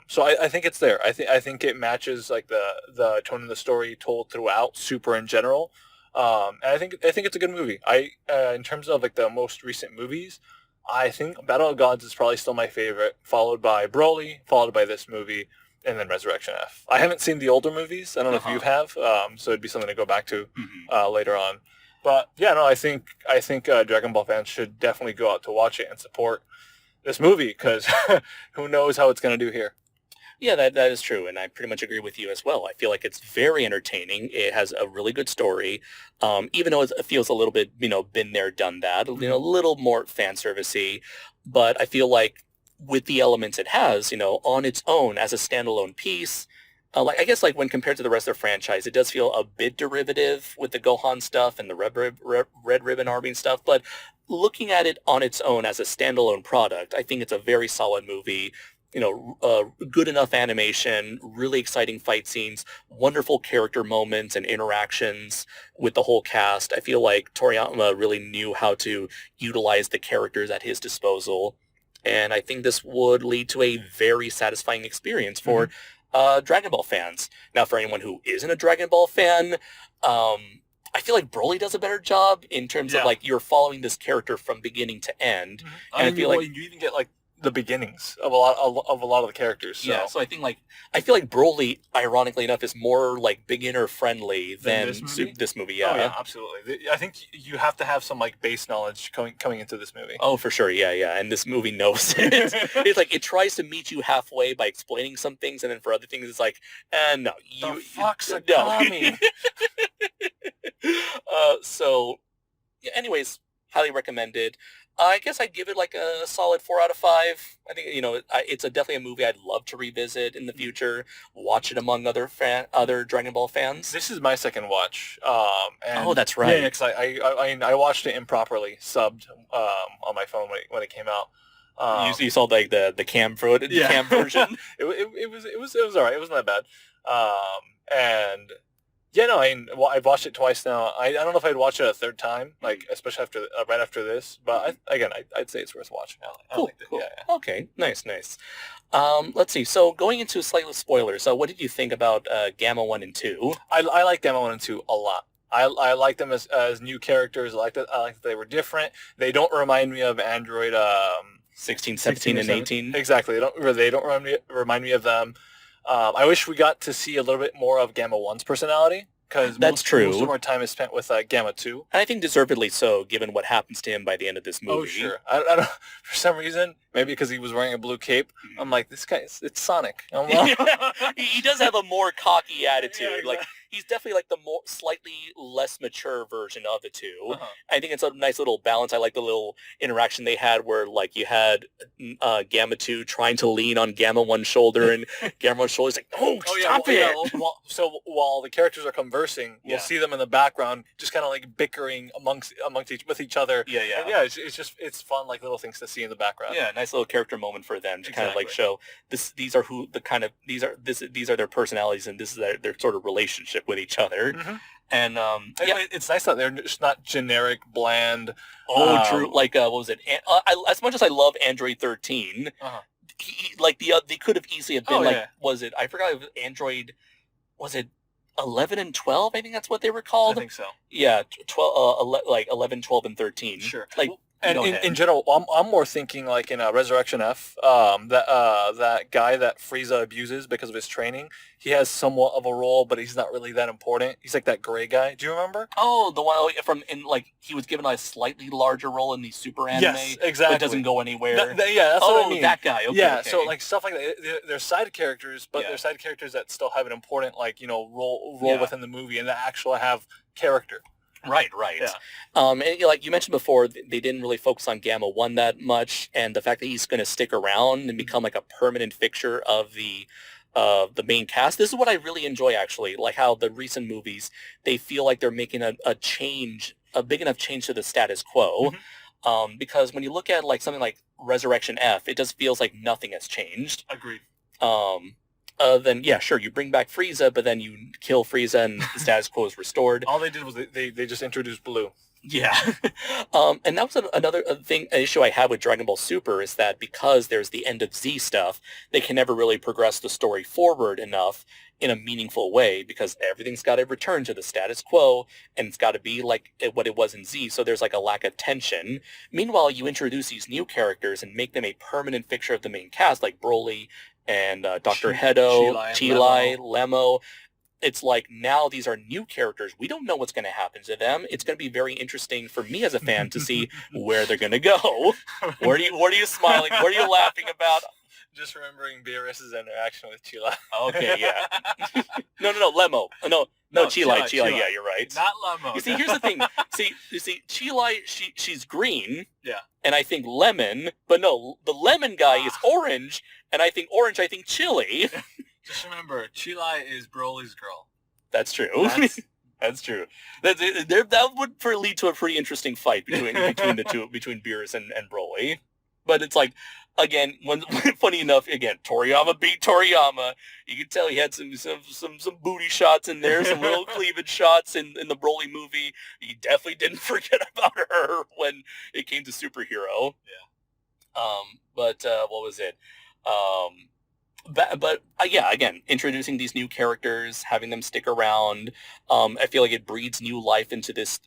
So I think it's there. I think it matches like the tone of the story told throughout Super in general. And I think it's a good movie. In terms of like the most recent movies, I think Battle of Gods is probably still my favorite, followed by Broly, followed by this movie, and then Resurrection F. I haven't seen the older movies. I don't know if you have. So it'd be something to go back to later on. But yeah, no, I think Dragon Ball fans should definitely go out to watch it and support this movie, because who knows how it's going to do here. Yeah, that is true, and I pretty much agree with you as well. I feel like it's very entertaining. It has a really good story, even though it feels a little bit, been there, done that, a little more fan servicey. But I feel like with the elements it has, on its own as a standalone piece, like, I guess, like, when compared to the rest of the franchise, it does feel a bit derivative with the Gohan stuff and the Red Ribbon Army stuff. But looking at it on its own as a standalone product, I think it's a very solid movie. Good enough animation, really exciting fight scenes, wonderful character moments and interactions with the whole cast. I feel like Toriyama really knew how to utilize the characters at his disposal. And I think this would lead to a very satisfying experience for Dragon Ball fans. Now, for anyone who isn't a Dragon Ball fan, I feel like Broly does a better job in terms of, like, you're following this character from beginning to end. And I feel like you even get like the beginnings of a lot of the characters. So. Yeah, so I feel like Broly, ironically enough, is more like beginner friendly than this movie. Yeah. Oh yeah, absolutely. I think you have to have some like base knowledge coming into this movie. Oh, for sure. Yeah. And this movie knows it. It's like it tries to meet you halfway by explaining some things, and then for other things, it's like, no, the fuck's a Kami? So, yeah, anyways, highly recommended. I guess I'd give it like a solid 4 out of 5. I think, it's definitely a movie I'd love to revisit in the future, watch it among other Dragon Ball fans. This is my second watch. Oh, that's right. Yeah, because I watched it improperly, subbed on my phone when it came out. You saw like the cam version. It was all right. It wasn't that bad. And yeah, no, I've watched it twice now. I don't know if I'd watch it a third time, like, especially right after this. But I'd say it's worth watching. Cool. Yeah. Okay, nice. Let's see. So going into slightly spoilers, what did you think about Gamma 1 and 2? I like Gamma 1 and 2 a lot. I like them as new characters. I like that they were different. They don't remind me of Android 16, 17, and 18. Exactly. They don't remind me of them. I wish we got to see a little bit more of Gamma 1's personality, because That's true. Most of our time is spent with Gamma 2. And I think deservedly so, given what happens to him by the end of this movie. Oh, sure. I don't, for some reason, maybe because he was wearing a blue cape, I'm like, this guy, it's Sonic. He does have a more cocky attitude. Yeah, exactly. Like, he's definitely like the more slightly less mature version of the two. Uh-huh. I think it's a nice little balance. I like the little interaction they had where like you had Gamma 2 trying to lean on Gamma 1's shoulder and Gamma 1's shoulder's like, oh, stop it. Yeah, so while the characters are conversing, we'll see them in the background just kind of like bickering with each other. Yeah, yeah. And yeah, it's fun, like little things to see in the background. Yeah, nice little character moment for them to kind of like show these are their personalities and this is their sort of relationship with each other. Mm-hmm. And it's nice that they're just not generic, bland. True. Like what was it? As much as I love Android 13, they could have easily have been was it? I forgot. It was Android. Was it 11 and 12? I think that's what they were called. I think so. Yeah, 12, like 11, 12, and 13. Sure. Like. And in general, I'm more thinking like in Resurrection F, that guy that Frieza abuses because of his training, he has somewhat of a role, but he's not really that important. He's like that gray guy. Do you remember? Oh, the one he was given a slightly larger role in the Super anime. Yes, exactly. But doesn't go anywhere. That's what I mean. That guy. Okay, yeah, okay. so like stuff like that. They're side characters, but they're side characters that still have an important role within the movie and that actually have character. Right. Yeah. And like you mentioned before, they didn't really focus on Gamma 1 that much, and the fact that he's going to stick around and become like a permanent fixture of the main cast. This is what I really enjoy, actually, like how the recent movies, they feel like they're making a change, a big enough change to the status quo. Mm-hmm. Because when you look at like something like Resurrection F, it just feels like nothing has changed. Agreed. Then yeah, sure, you bring back Frieza, but then you kill Frieza and the status quo is restored. All they did was they just introduced Blue. Yeah. And that was another issue I have with Dragon Ball Super is that because there's the end of Z stuff, they can never really progress the story forward enough in a meaningful way because everything's got to return to the status quo and it's got to be like what it was in Z. So there's like a lack of tension. Meanwhile, you introduce these new characters and make them a permanent fixture of the main cast like Broly and Dr. Hedo, Chilai, Lemo. It's like now these are new characters. We don't know what's going to happen to them. It's going to be very interesting for me as a fan to see where they're going to go. What are you smiling? What are you laughing about? Just remembering BRS's interaction with Chilai. Okay, yeah. No, Lemo. No, Chilai. Yeah, you're right. Not Lemo. You see, here's the thing. You see, Chilai, she's green. Yeah. And I think lemon, but no, the lemon guy is orange, and I think chili. Just remember, Chilai is Broly's girl. That's true. That's true. That would lead to a pretty interesting fight between the two, between Beerus and Broly. But it's like, again, funny enough, again, Toriyama beat Toriyama. You can tell he had some booty shots in there, some little cleavage shots in the Broly movie. He definitely didn't forget about her when it came to superhero. Yeah. But what was it? But yeah, again, introducing these new characters, having them stick around, I feel like it breathes new life into this,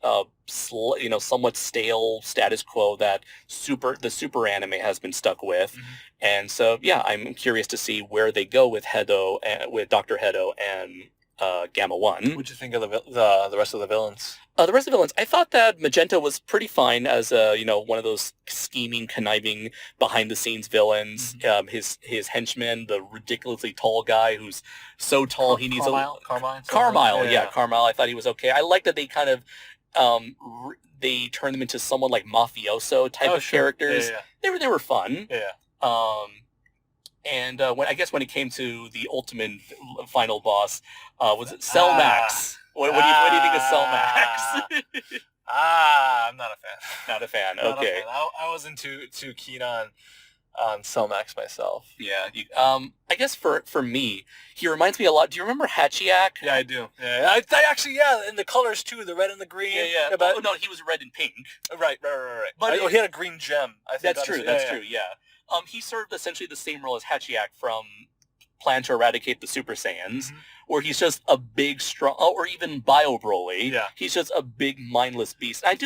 somewhat stale status quo that the super anime has been stuck with. Mm-hmm. And so, yeah, I'm curious to see where they go with with Dr. Hedo and Gamma 1. What'd you think of the rest of the villains? The rest of the villains, I thought that Magenta was pretty fine as one of those scheming, conniving, behind-the-scenes villains. Mm-hmm. His henchman, the ridiculously tall guy who's so tall he needs Carmyle. Yeah, Carmyle. I thought he was okay. I like that they kind of they turned them into someone like mafioso type of characters. Yeah. They were fun. Yeah. And when it came to the ultimate final boss, was it Cell Max? What do you think of Cell Max? I'm not a fan. Not a fan. Not okay. A fan. I wasn't too keen on Cell Max myself. Yeah. I guess for me, he reminds me a lot. Do you remember Hachiak? Yeah, I do. Yeah. I actually, and the colors too, the red and the green. Yeah. But, no, he was red and pink. Right. But he had a green gem. I think that's true. That's true. Yeah. He served essentially the same role as Hachiak from Plan to Eradicate the Super Saiyans, mm-hmm. where he's just a big, strong, or even Bio Broly. Yeah. He's just a big, mindless beast. And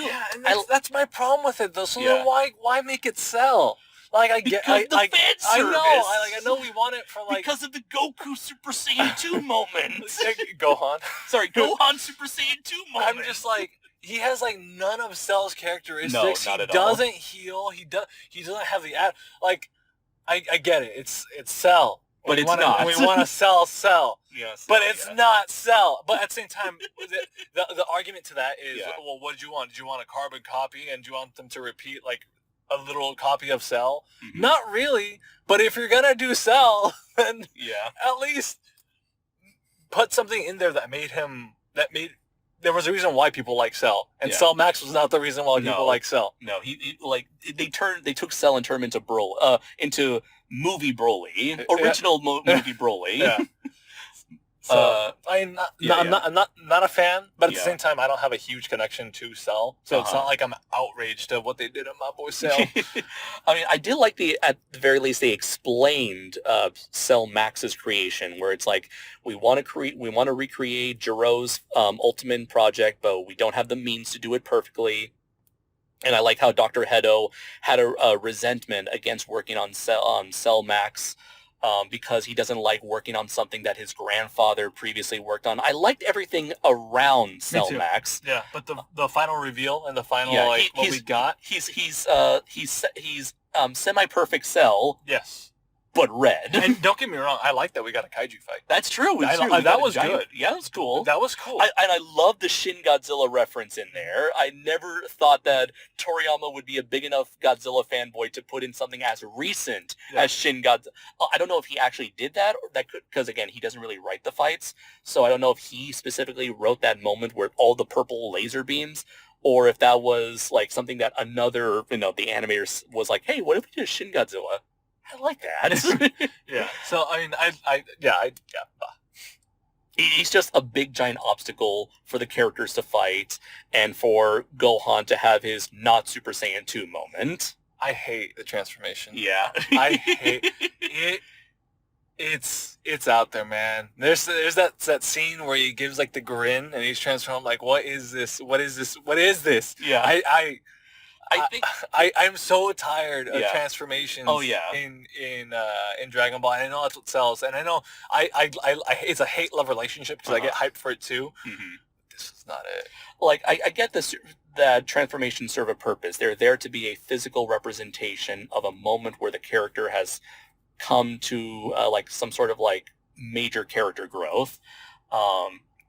that's my problem with it, though. So why make it Cell? Like I get, Because the fan I know, service. I know we want it for like Because of the Goku Super Saiyan 2 moment. Gohan. Sorry, Gohan Super Saiyan 2 moment. I'm just like, he has like none of Cell's characteristics. No, not he at all. doesn't heal. He doesn't have the like. I get it. It's Cell. But it's not. We want to sell Cell. Yes, But it's not Cell. But at the same time, the argument to that is, Yeah. well, what did you want? Did you want a carbon copy, and do you want them to repeat like a literal copy of Cell? Mhm. Not really. But if you're gonna do Cell, then Yeah. at least put something in there that made him there was a reason why people like Cell, and Yeah. Cell Max was not the reason why people No. like Cell. No, he like they took Cell and turned him into movie Broly, original movie Broly. Yeah. So I'm not a fan, but at the Yeah. same time, I don't have a huge connection to Cell, so it's not like I'm outraged at what they did at my boy Cell. I mean, I did like at the very least they explained Cell Max's creation, where it's like we want to recreate Jiro's Ultimate project, but we don't have the means to do it perfectly. And I like how Dr. Hedo had a resentment against working on Cell Max. Because he doesn't like working on something that his grandfather previously worked on. I liked everything around Cell Max. Yeah, but the final reveal and the final what we got. He's semi-perfect Cell. Yes. But red. And don't get me wrong, I like that we got a kaiju fight. That's true. That was good. Yeah, that was cool. That was cool. And I love the Shin Godzilla reference in there. I never thought that Toriyama would be a big enough Godzilla fanboy to put in something as recent as Shin Godzilla. I don't know if he actually did that, or that could, because again, he doesn't really write the fights, so I don't know if he specifically wrote that moment where all the purple laser beams, or if that was like something that another, the animator was like, hey, what if we did a Shin Godzilla? I like that. Yeah. So I mean, He's just a big giant obstacle for the characters to fight, and for Gohan to have his not Super Saiyan 2 moment. I hate the transformation. Yeah. I hate it. It's out there, man. There's that scene where he gives like the grin and he's transformed. Like, what is this? What is this? What is this? Yeah. I think I'm so tired of transformations. Oh yeah. In Dragon Ball, and I know that's what sells, and I know I it's a hate-love relationship because I get hyped for it too. Mm-hmm. This is not it. Like I get this, that transformations serve a purpose. They're there to be a physical representation of a moment where the character has come to like some sort of like major character growth.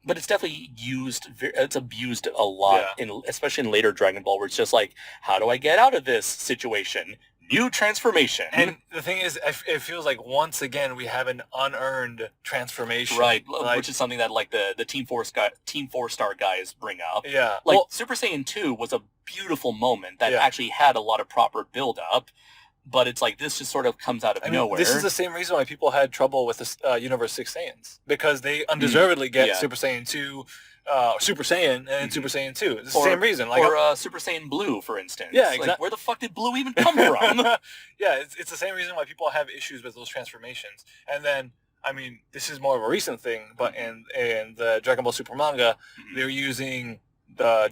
But it's definitely it's abused a lot, especially in later Dragon Ball, where it's just like, how do I get out of this situation? New transformation. And the thing is, it feels like once again we have an unearned transformation. Right, which is something that like the Team 4-Star guys bring up. Yeah. Like Super Saiyan 2 was a beautiful moment that actually had a lot of proper build-up. But it's like this just sort of comes out of nowhere. This is the same reason why people had trouble with this Universe 6 Saiyans. Because they undeservedly get Super Saiyan 2, Super Saiyan, and Super Saiyan 2. It's the same reason. Like, or Super Saiyan Blue, for instance. Yeah, exactly. Like, where the fuck did Blue even come from? Yeah, it's the same reason why people have issues with those transformations. And then, I mean, this is more of a recent thing, but in the Dragon Ball Super manga, they're using a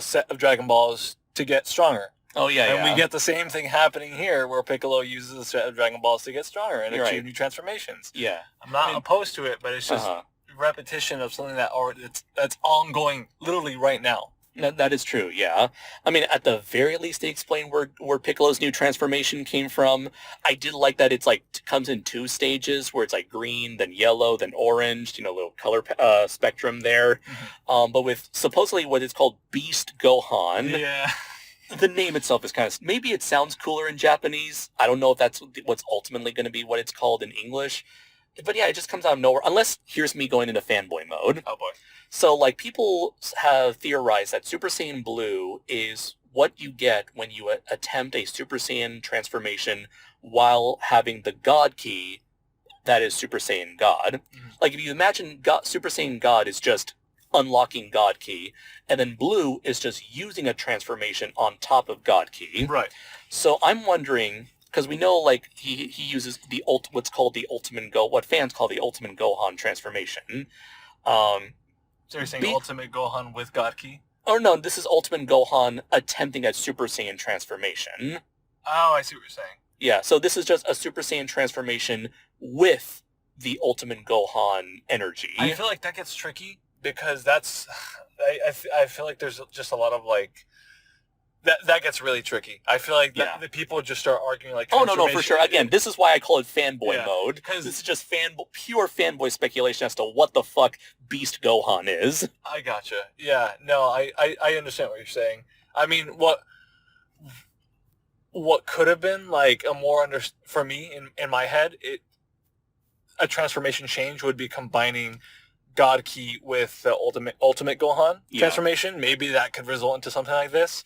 set of Dragon Balls to get stronger. Oh, yeah, and we get the same thing happening here where Piccolo uses a set of Dragon Balls to get stronger and achieve new transformations. Yeah. I'm not opposed to it, but it's just repetition of something that's ongoing literally right now. That is true, yeah. I mean, at the very least, they explain where Piccolo's new transformation came from. I did like that it's like comes in 2 stages, where it's like green, then yellow, then orange, little color spectrum there. Mm-hmm. But with supposedly what is called Beast Gohan. Yeah. The name itself is kind of, maybe it sounds cooler in Japanese. I don't know if that's what's ultimately going to be what it's called in English. But yeah, it just comes out of nowhere, unless here's me going into fanboy mode. Oh boy. So like people have theorized that Super Saiyan Blue is what you get when you attempt a Super Saiyan transformation while having the God Key that is Super Saiyan God. Mm-hmm. Like if you imagine Super Saiyan God is just unlocking God Key, and then Blue is just using a transformation on top of God Key. Right. So I'm wondering, because we know like he uses what's called the what fans call the Ultimate Gohan transformation. So you're saying Ultimate Gohan with God Key? Oh no, this is Ultimate Gohan attempting a Super Saiyan transformation. Oh, I see what you're saying. Yeah, so this is just a Super Saiyan transformation with the Ultimate Gohan energy. I feel like that gets tricky because that's I feel like there's just a lot of like that gets really tricky. I feel like the people just start arguing like oh no for sure. Again, this is why I call it fanboy mode, because this is just pure fanboy speculation as to what the fuck Beast Gohan is. I gotcha. Yeah, no, I understand what you're saying. I mean, what could have been like a more for me in my head, a transformation change would be combining God Ki with the ultimate Gohan transformation. Maybe that could result into something like this.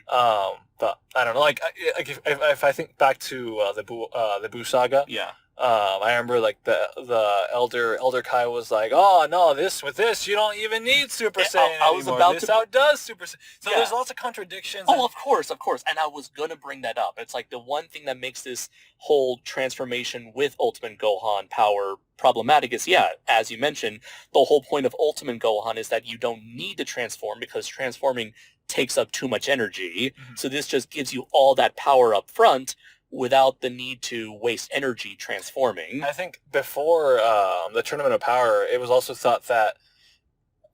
But I don't know. Like if I think back to the Buu saga. Yeah. I remember like the elder Kai was like, "Oh no, with this you don't even need Super Saiyan I was about this to outdoes Super Saiyan." So there's lots of contradictions. Oh, of course, and I was gonna bring that up. It's like the one thing that makes this whole transformation with Ultimate Gohan power problematic is, as you mentioned, the whole point of Ultimate Gohan is that you don't need to transform because transforming takes up too much energy. So this just gives you all that power up front without the need to waste energy transforming. I think before the Tournament of Power, it was also thought that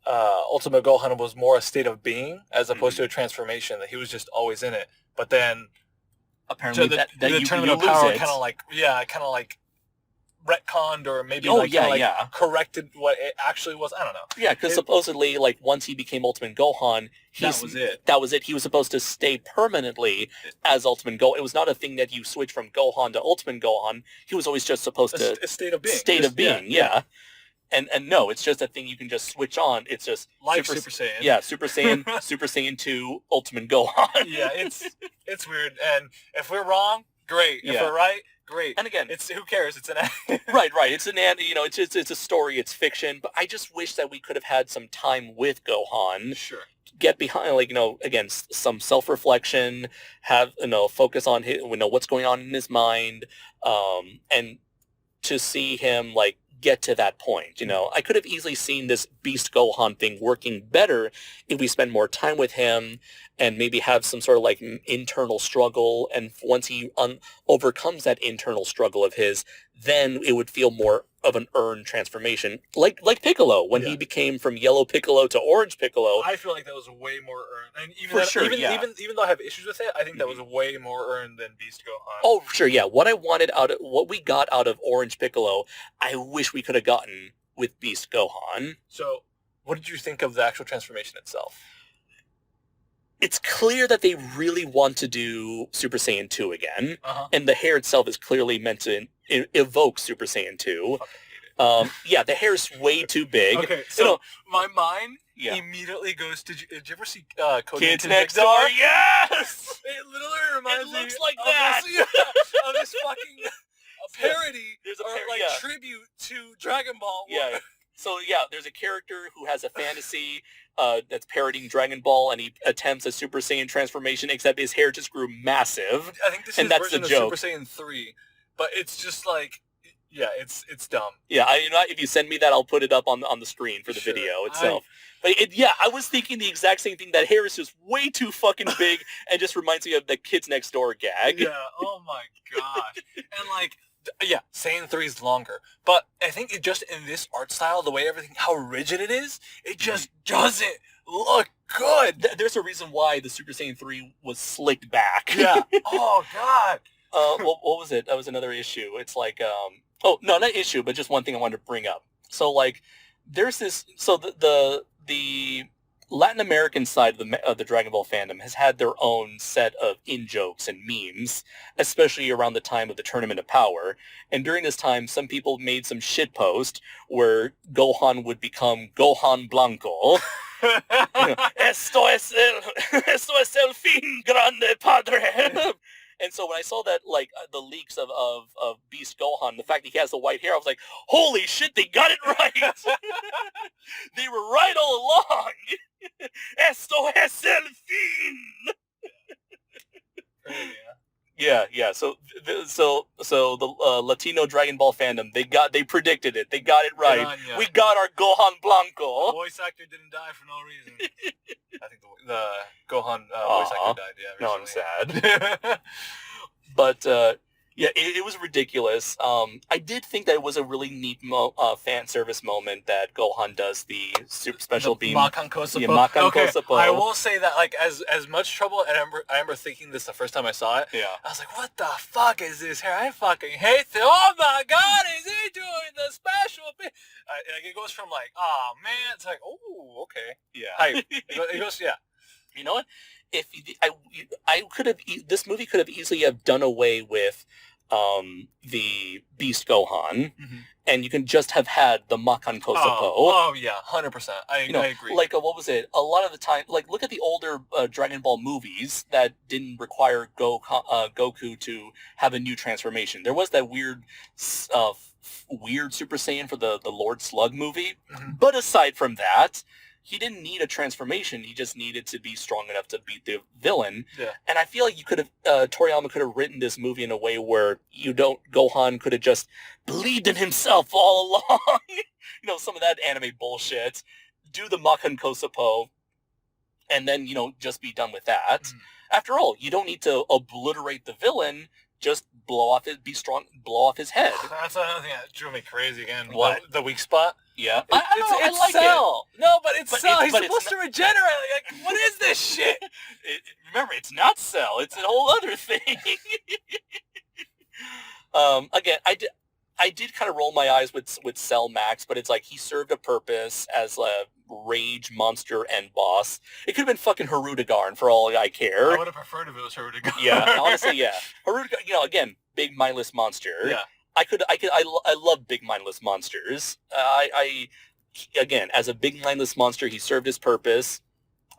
Ultimate Gohan was more a state of being as opposed to a transformation, that he was just always in it. But then apparently the Tournament of Power kind of like retconned or maybe corrected what it actually was. I don't know. Yeah, because supposedly, like, once he became Ultimate Gohan, that was it. That was it. He was supposed to stay permanently as Ultimate Gohan. It was not a thing that you switch from Gohan to Ultimate Gohan. He was always just supposed to... A state of being. Yeah. And no, it's just a thing you can just switch on. It's just... Like Super Saiyan. Yeah, Super Saiyan, Super Saiyan 2, Ultimate Gohan. Yeah, it's weird. And if we're wrong, great. If we're right, great. And again, who cares? It's an right. It's it's a story. It's fiction. But I just wish that we could have had some time with Gohan. Sure. Get behind, again, some self-reflection. Have focus on what's going on in his mind, and to see him get to that point. I could have easily seen this Beast Gohan thing working better if we spend more time with him and maybe have some sort of internal struggle. And once he overcomes that internal struggle of his, then it would feel more of an earned transformation. Like Piccolo, when he became from yellow Piccolo to orange Piccolo. I feel like that was way more earned. And even though I have issues with it, I think that was way more earned than Beast Gohan. Oh, sure, yeah. What we got out of Orange Piccolo, I wish we could have gotten with Beast Gohan. So, what did you think of the actual transformation itself? It's clear that they really want to do Super Saiyan 2 again, and the hair itself is clearly meant to evoke Super Saiyan 2. The hair's way too big. Okay, so my mind immediately goes to... Did you ever see Kids Next Door? Yes! It literally reminds me... It looks like that! Of this fucking parody, tribute to Dragon Ball. Yeah. So, there's a character who has a fantasy that's parodying Dragon Ball, and he attempts a Super Saiyan transformation, except his hair just grew massive. I think this is his version of Super Saiyan 3, but it's just it's dumb. Yeah, if you send me that, I'll put it up on the screen for the video itself. But I was thinking the exact same thing. That hair is just way too fucking big and just reminds me of the Kids Next Door gag. Yeah, oh my gosh. And Saiyan 3 is longer. But I think it just, in this art style, the way how rigid it is, it just doesn't look good. There's a reason why the Super Saiyan 3 was slicked back. Yeah. Oh, God. What was it? That was another issue. It's oh, no, not issue, but just one thing I wanted to bring up. So, there's this, so the Latin American side of the Dragon Ball fandom has had their own set of in-jokes and memes, especially around the time of the Tournament of Power. And during this time, some people made some shitpost where Gohan would become Gohan Blanco. Esto es el fin, grande padre. And so when I saw that, the leaks of Beast Gohan, the fact that he has the white hair, I was like, holy shit, they got it right! They were right all along! Esto es el fin! Yeah. So the Latino Dragon Ball fandom, they predicted it. They got it right. We got our Gohan Blanco. The voice actor didn't die for no reason. I think the Gohan voice actor died. Yeah. Recently. No, I'm sad. But yeah, it was ridiculous. I did think that it was a really neat fan service moment that Gohan does the super special The beam. Makan Kosopo. Yeah, Makan Okay, Kosopo. I will say that like as much trouble, and I remember thinking this the first time I saw it. Yeah. I was like, what the fuck is this here? I fucking hate this. Oh my god, is he doing the special beam? Like it goes from like, oh man, it's like, oh okay, Yeah. hype. It goes, yeah. You know what? If I could have, this movie could have easily have done away with the Beast Gohan, and you can just have had the Makan Kosopo. Oh yeah, 100%. I agree. Like what was it? A lot of the time, like look at the older Dragon Ball movies that didn't require Goku to have a new transformation. There was that weird Super Saiyan for the Lord Slug movie, but aside from that, he didn't need a transformation. He just needed to be strong enough to beat the villain. Yeah. And I feel like you could have, Toriyama could have written this movie in a way where Gohan could have just believed in himself all along. Some of that anime bullshit. Do the Makan Kosopo, and then, just be done with that. After all, you don't need to obliterate the villain. Just blow off his head. That's another thing that drove me crazy again. What? The weak spot. Yeah. I like Cell. it. No, but it's Cell. He's but supposed to regenerate. Like, what is this shit? Remember, it's not Cell. It's a whole other thing. Again, I did kind of roll my eyes with Cell Max, but it's like he served a purpose as a rage monster and boss. It could have been fucking Harudegarn for all I care. I would have preferred if it was Harudegarn. Yeah, honestly, yeah. Harudegarn, again, big mindless monster. Yeah. I love big mindless monsters. Again, as a big mindless monster, he served his purpose.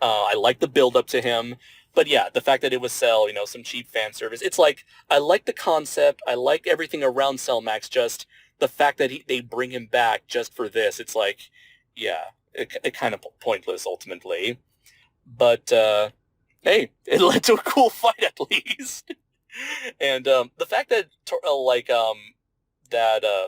I like the build up to him. But yeah, the fact that it was Cell, some cheap fan service. It's like, I like the concept. I like everything around Cell Max. Just the fact that they bring him back just for this. It's like, yeah, it kind of pointless ultimately. But, hey, it led to a cool fight at least. And the fact that,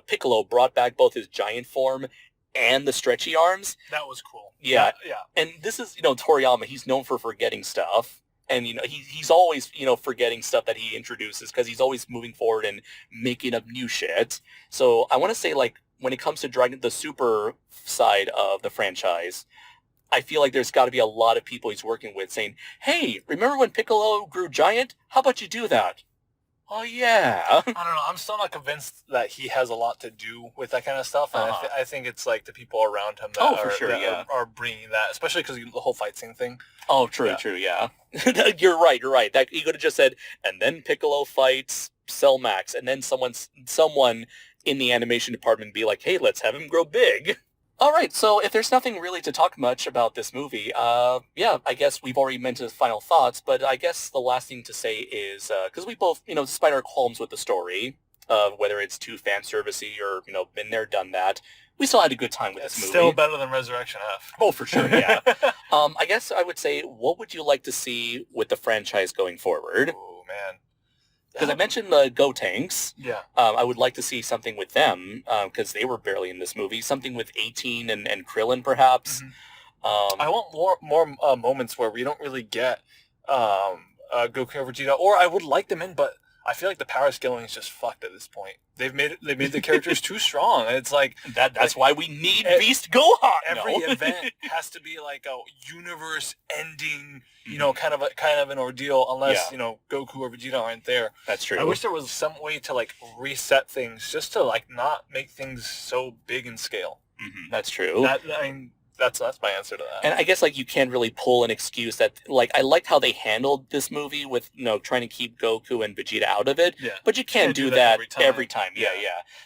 Piccolo brought back both his giant form and the stretchy arms. That was cool. Yeah. Yeah. And this is, Toriyama, he's known for forgetting stuff. And, he's always, forgetting stuff that he introduces because he's always moving forward and making up new shit. So I want to say, like, when it comes to the super side of the franchise, I feel like there's got to be a lot of people he's working with saying, hey, remember when Piccolo grew giant? How about you do that? Oh, yeah. I don't know. I'm still not convinced that he has a lot to do with that kind of stuff. And I think it's like the people around him that are bringing that, especially because the whole fight scene thing. Oh, true, yeah. You're right. That you could have just said, and then Piccolo fights Cell Max, and then someone in the animation department be like, hey, let's have him grow big. All right, so if there's nothing really to talk much about this movie, yeah, I guess we've already mentioned final thoughts, but I guess the last thing to say is, because we both, despite our qualms with the story, whether it's too fan servicey or, been there, done that, we still had a good time with this movie. Still better than Resurrection F. Oh, for sure, yeah. I guess I would say, what would you like to see with the franchise going forward? Oh, man. Because I mentioned the Gotenks. Yeah. I would like to see something with them, because they were barely in this movie. Something with 18 and Krillin, perhaps. I want more moments where we don't really get Goku or Vegeta, or I would like them in, but I feel like the power scaling is just fucked at this point. They've made the characters too strong. And it's like that's why we need Beast Gohan. Every event has to be like a universe-ending, kind of an ordeal, unless Goku or Vegeta aren't there. That's true. I wish there was some way to like reset things, just to like not make things so big in scale. That's true. That's my answer to that. And I guess like you can't really pull an excuse that like I liked how they handled this movie with trying to keep Goku and Vegeta out of it. Yeah. But you can't do that every time. Yeah.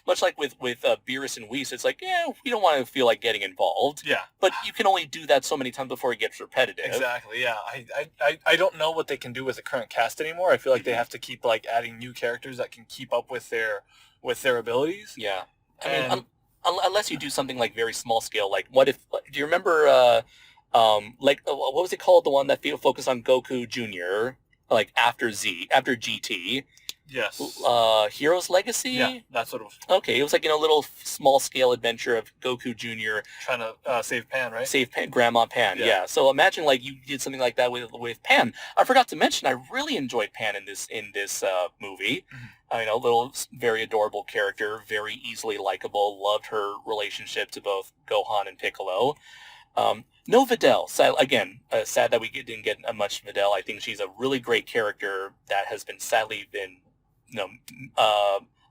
Much like with Beerus and Whis, it's like we don't want to feel like getting involved. Yeah. But you can only do that so many times before it gets repetitive. Exactly. Yeah. I don't know what they can do with the current cast anymore. I feel like they have to keep like adding new characters that can keep up with their abilities. Yeah. I mean. Unless you do something like very small scale, like what if? Do you remember, what was it called? The one that focused on Goku Jr. like after GT. Yes. Hero's Legacy? Yeah, that's what it was. Okay, it was like, a little small-scale adventure of Goku Jr. Trying to save Pan, right? Save Grandma Pan, yeah. So imagine, like, you did something like that with Pan. I forgot to mention, I really enjoyed Pan in this movie. Little, very adorable character, very easily likable. Loved her relationship to both Gohan and Piccolo. No Videl. Sad that we didn't get much Videl. I think she's a really great character that has been sadly been,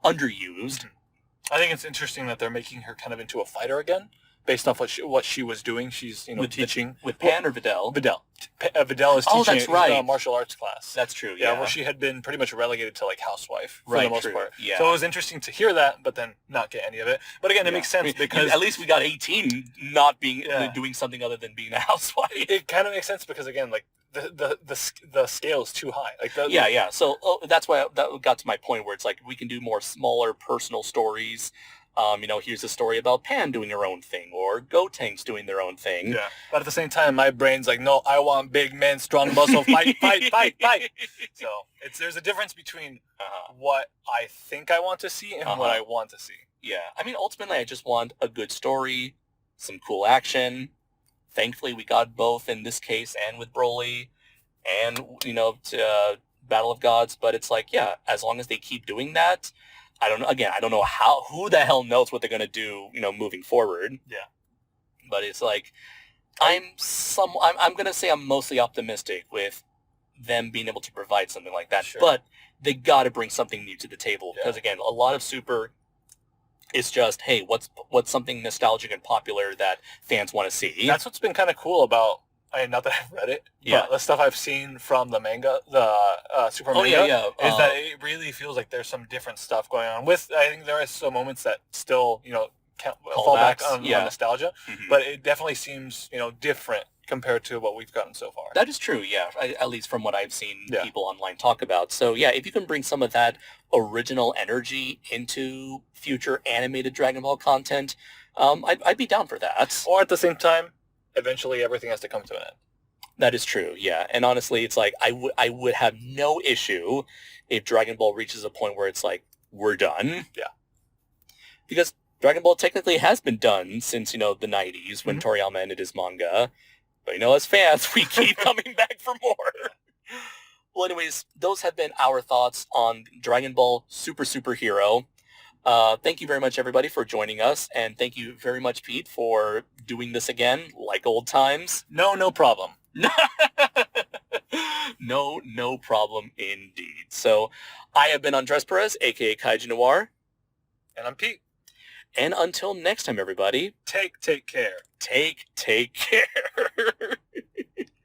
underused. I think it's interesting that they're making her kind of into a fighter again, based off what she was doing. She's teaching with Pan or Videl. Videl is teaching that's right. a martial arts class. That's true. Yeah, Yeah, where she had been pretty much relegated to like housewife for right, the most true. part. Yeah. So it was interesting to hear that, but then not get any of it. But again, it makes sense because at least we got 18 not being doing something other than being a housewife. It kind of makes sense because again, like the scale is too high. Like yeah. So that's why that got to my point where it's like we can do more smaller personal stories. Here's a story about Pan doing her own thing, or Gotenks doing their own thing. Yeah, but at the same time, my brain's like, no, I want big men, strong muscle, fight. So there's a difference between what I think I want to see and what I want to see. Yeah, ultimately, I just want a good story, some cool action. Thankfully, we got both in this case and with Broly, and Battle of Gods. But it's like, yeah, as long as they keep doing that. I don't know. Again, I don't know who the hell knows what they're going to do, moving forward. Yeah. But it's like, I'm going to say I'm mostly optimistic with them being able to provide something like that. Sure. But they got to bring something new to the table. Because again, a lot of Super is just, hey, what's something nostalgic and popular that fans want to see? That's what's been kind of cool about, not that I've read it, but the stuff I've seen from the manga, the Super manga, is that it really feels like there's some different stuff going on. I think there are some moments that still, fall back on nostalgia, but it definitely seems, different compared to what we've gotten so far. That is true, yeah, at least from what I've seen people online talk about. So, yeah, if you can bring some of that original energy into future animated Dragon Ball content, I'd be down for that. Or at the same time, eventually everything has to come to an end. That is true, yeah. And honestly, it's like I would have no issue if Dragon Ball reaches a point where it's like, we're done. Yeah. Because Dragon Ball technically has been done since, the 90s when Toriyama ended his manga. But, as fans, we keep coming back for more. Well, anyways, those have been our thoughts on Dragon Ball Superhero. Thank you very much, everybody, for joining us. And thank you very much, Pete, for doing this again, like old times. No problem. No problem indeed. So I have been Andres Perez, a.k.a. KaijuNoir. And I'm Pete. And until next time, everybody. Take care. Take care.